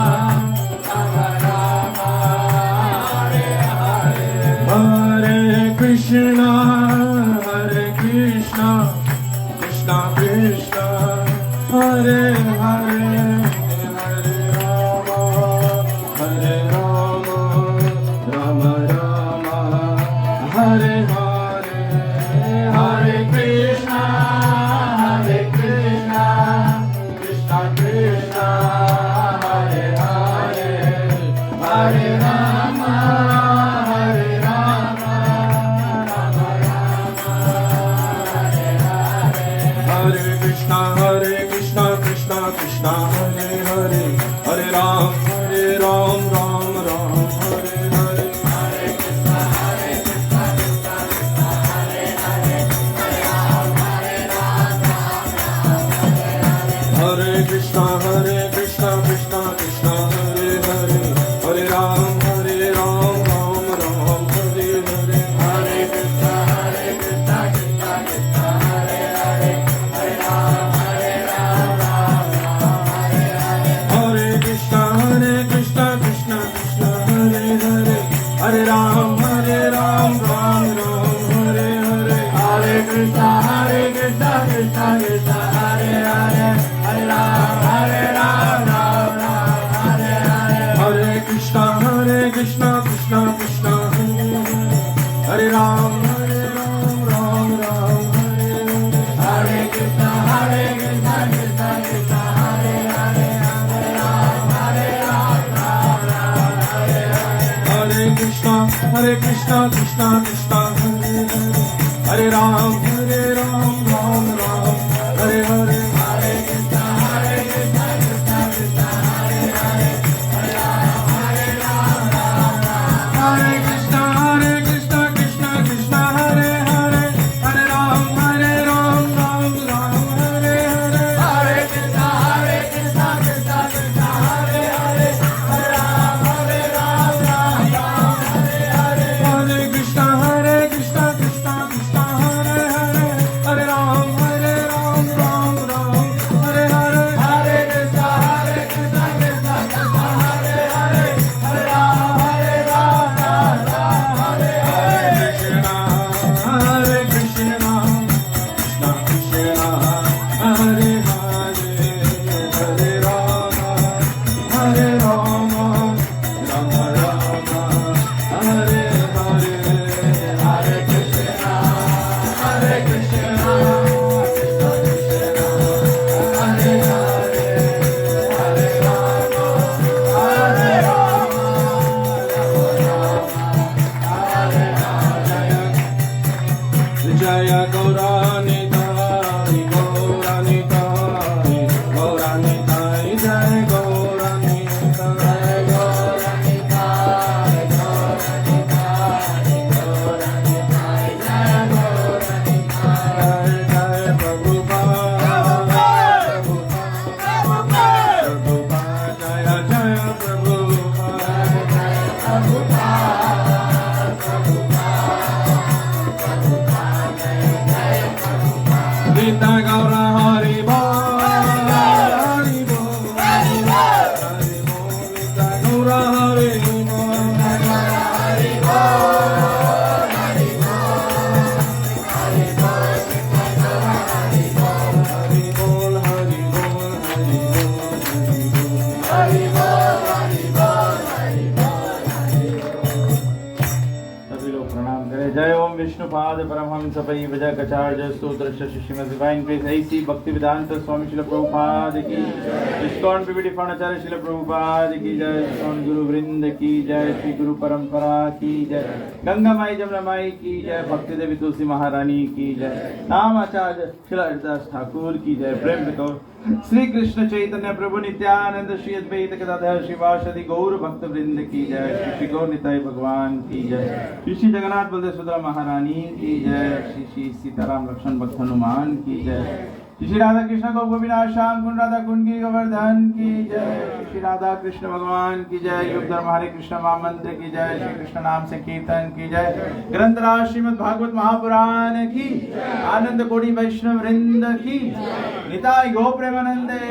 Rama Rama, Hare Hare. Hare Krishna, Hare Krishna, Krishna Krishna, Hare Hare, Hare Rama, Hare Rama, Rama Rama, Hare Hare. Hare Krishna, Hare Krishna, Krishna Krishna, Hare Hare, Hare Rama, Hare Rama, Rama Rama, Hare Hare. Hare Krishna, Hare Krishna, Krishna Krishna, Hare Hare, Hare Rama, Hare Rama, Rama Rama, Hare Hare. Hare Krishna, Krishna Krishna, Hare Hare, Hare Ram, Ram Ram, Hare Hare. Hare Krishna, Krishna Krishna, Hare Hare, Hare Ram, Ram Ram, Hare Hare. Hare Krishna, Krishna Krishna, Hare Hare, Hare Ram, Ram Ram, Hare Hare. Hare Krishna, Krishna Krishna, Hare Hare, Hare Ram, Ram Ram, Hare Hare. Hare Krishna, Krishna Krishna, Hare Hare, Hare Ram, Ram Ram, Hare Hare. Hare Krishna, Krishna Krishna, Hare Hare, Hare Ram, Ram Ram, Hare Hare. Hare Krishna, Krishna Krishna, Hare Ram, Ram Ram, Hare Hare. Hare Krishna, Krishna Krishna, Hare Hare, Hare Ram, Ram Ram, Hare Krishna Krishna Krishna Hare Hare Hare Ram Ram Ram Hare Hare Hare Krishna Krishna Krishna Hare Hare Hare Ram Ram Hare Krishna Krishna Krishna Hare Hare Hare Ram Ram Hare Hare Hare Krishna Krishna Krishna Hare Hare Hare Ram Hare Krishna Krishna Krishna Hare Hare Hare Ram Ram Hare Hare Hare Krishna Krishna Krishna Hare Hare Hare Ram Hare Krishna Krishna Krishna Hare Hare Hare Ram Hare Rama Rama Rama Hare Hare Hare Krishna Krishna Krishna Hare Hare Hare Rama Hare Rama Hare Hare Jaya Gauranitai Gauranitai Gauranitai Jaya Gauranitai Gauranitai Gauranitai Jaya Gauranitai Jaya Prabhupada Prabhupada Jaya Jaya Prabhupada Gita Gaura Hari Bol Hari Bol Hari Bol Gita Gaura Hari Bol Hari Bol Hari Bol Gita Gaura Hari Bol Hari Bol Hari Bol Hari Bol Hari Bol सभी लोग प्रणाम करें। जय ओम विष्णुपाद परमहंस पई वजह कचार्य स्तोत्र श्रीमद् डिवाइन ग्रेस ऐसी भक्ति वेदांत स्वामी श्रील प्रभुपाद की, इस्कॉन पीपीटी फाउंडाचार्य श्रील प्रभुपाद की जय, इस्कॉन गुरु वृंद की जय, श्री गुरु परंपरा की जय, गंगा माई जमुना माई की जय, भक्ति देवी तुलसी महारानी की जय, नाम आचार्य श्री हरिदास ठाकुर की जय। प्रेम करो श्री कृष्ण चैतन्य प्रभु नित्यानंद श्री अद्वैत गदाधर शिवासदि गौर भक्त वृंद की जय, श्री गौर निताई भगवान की जय, श्री जगन्नाथ बलदेव सुभद्रा महारानी की जय, श्री सीताराम लक्ष्मण भक्त हनुमान की जय, श्री राधा कृष्ण गौ गोविंद श्याम कुंड राधा कुंड की गोवर्धन की जय, श्री राधा कृष्ण भगवान की जय, युग धर्म हरे कृष्ण महामंत्र की जय, श्री कृष्ण नाम से कीर्तन की जय, ग्रंथराज श्रीमद् भागवत महापुराण की, आनंद कोटि वैष्णव वृंद की, निताई गो प्रेमानंदे।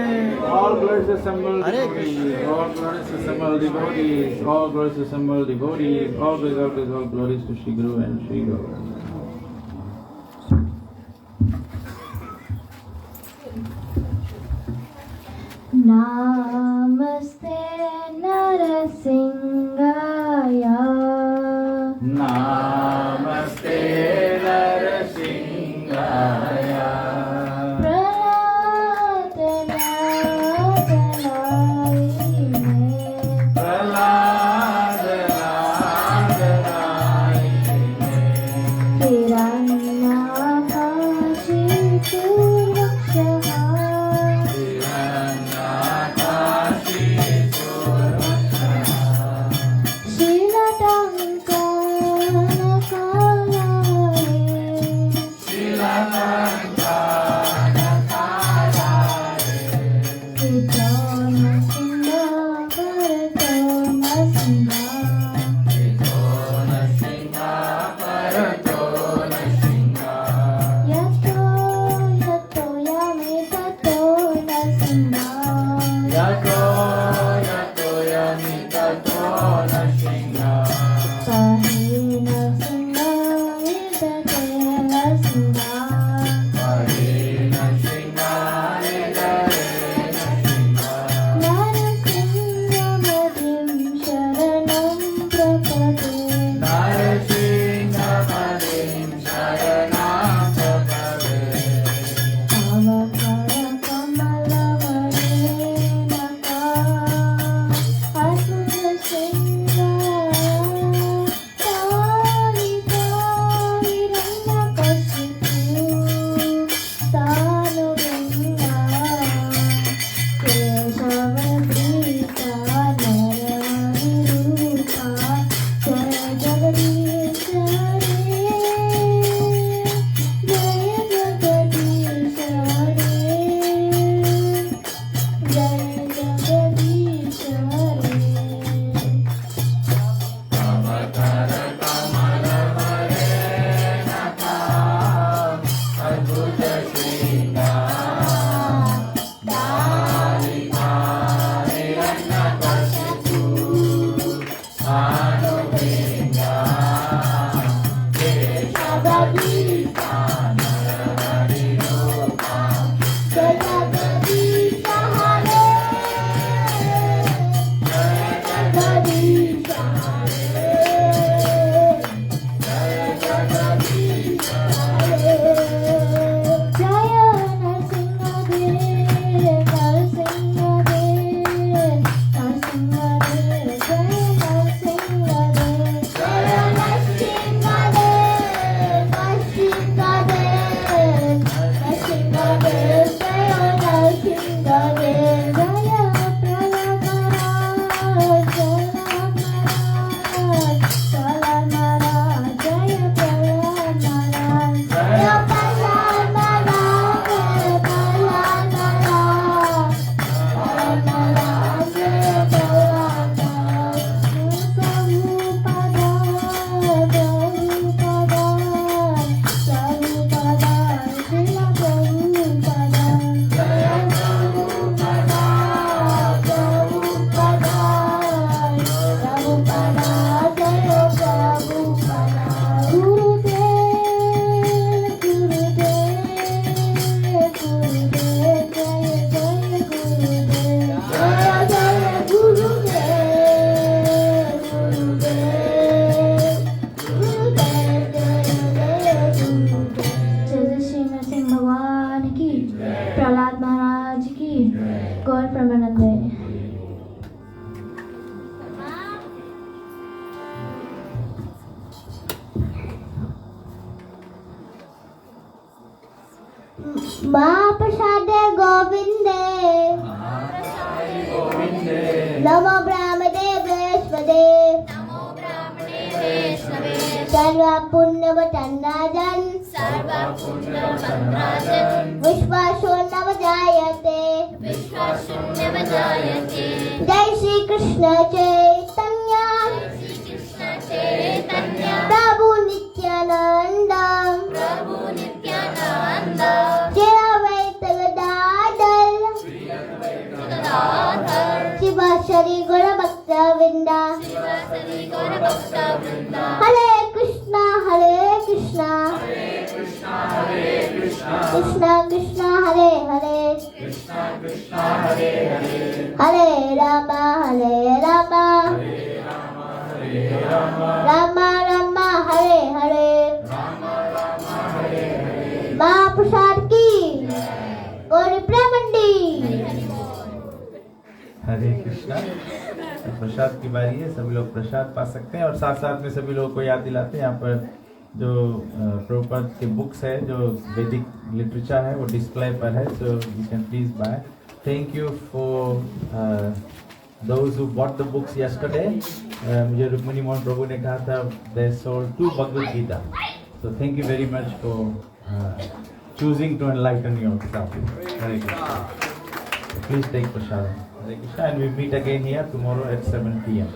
All glories assembled devotees, all glories assembled devotees, all glories assembled devotees, all glories to Shri Guru and Shri Gaura. Namaste Narasingaya. Namaste Narasingaya. महाप्रसादे गोविन्दे नमो ब्रह्मदेवेश्वरे सर्वपुण्यवतन्राजन् विश्वासो नवजायते जय श्री कृष्ण चैतन्य प्रभु नित्यानंद जय अद्वैत गदाधर शिव श्री गौर भक्तवृंद हरे कृष्णा कृष्णा कृष्णा हरे हरे हरे राम राम राम हरे हरे महाप्रसाद की गौरी प्रेमंडी। हरे कृष्णा। प्रसाद की बारी है, सभी लोग प्रसाद पा सकते हैं और साथ साथ में सभी लोगों को याद दिलाते हैं यहाँ पर जो प्रभुपाद के बुक्स है, जो वैदिक लिटरेचर है वो डिस्प्ले पर है, so you can please buy. Thank you for those who bought the books yesterday. मुझे रुक्मिणी मोहन प्रभु ने कहा था they sold 2 Bhagavad Gita, so thank you very much for choosing to enlighten yourself. Hare Krishna. Please take prasad. Hare Krishna, and we meet again here tomorrow at 7 p.m.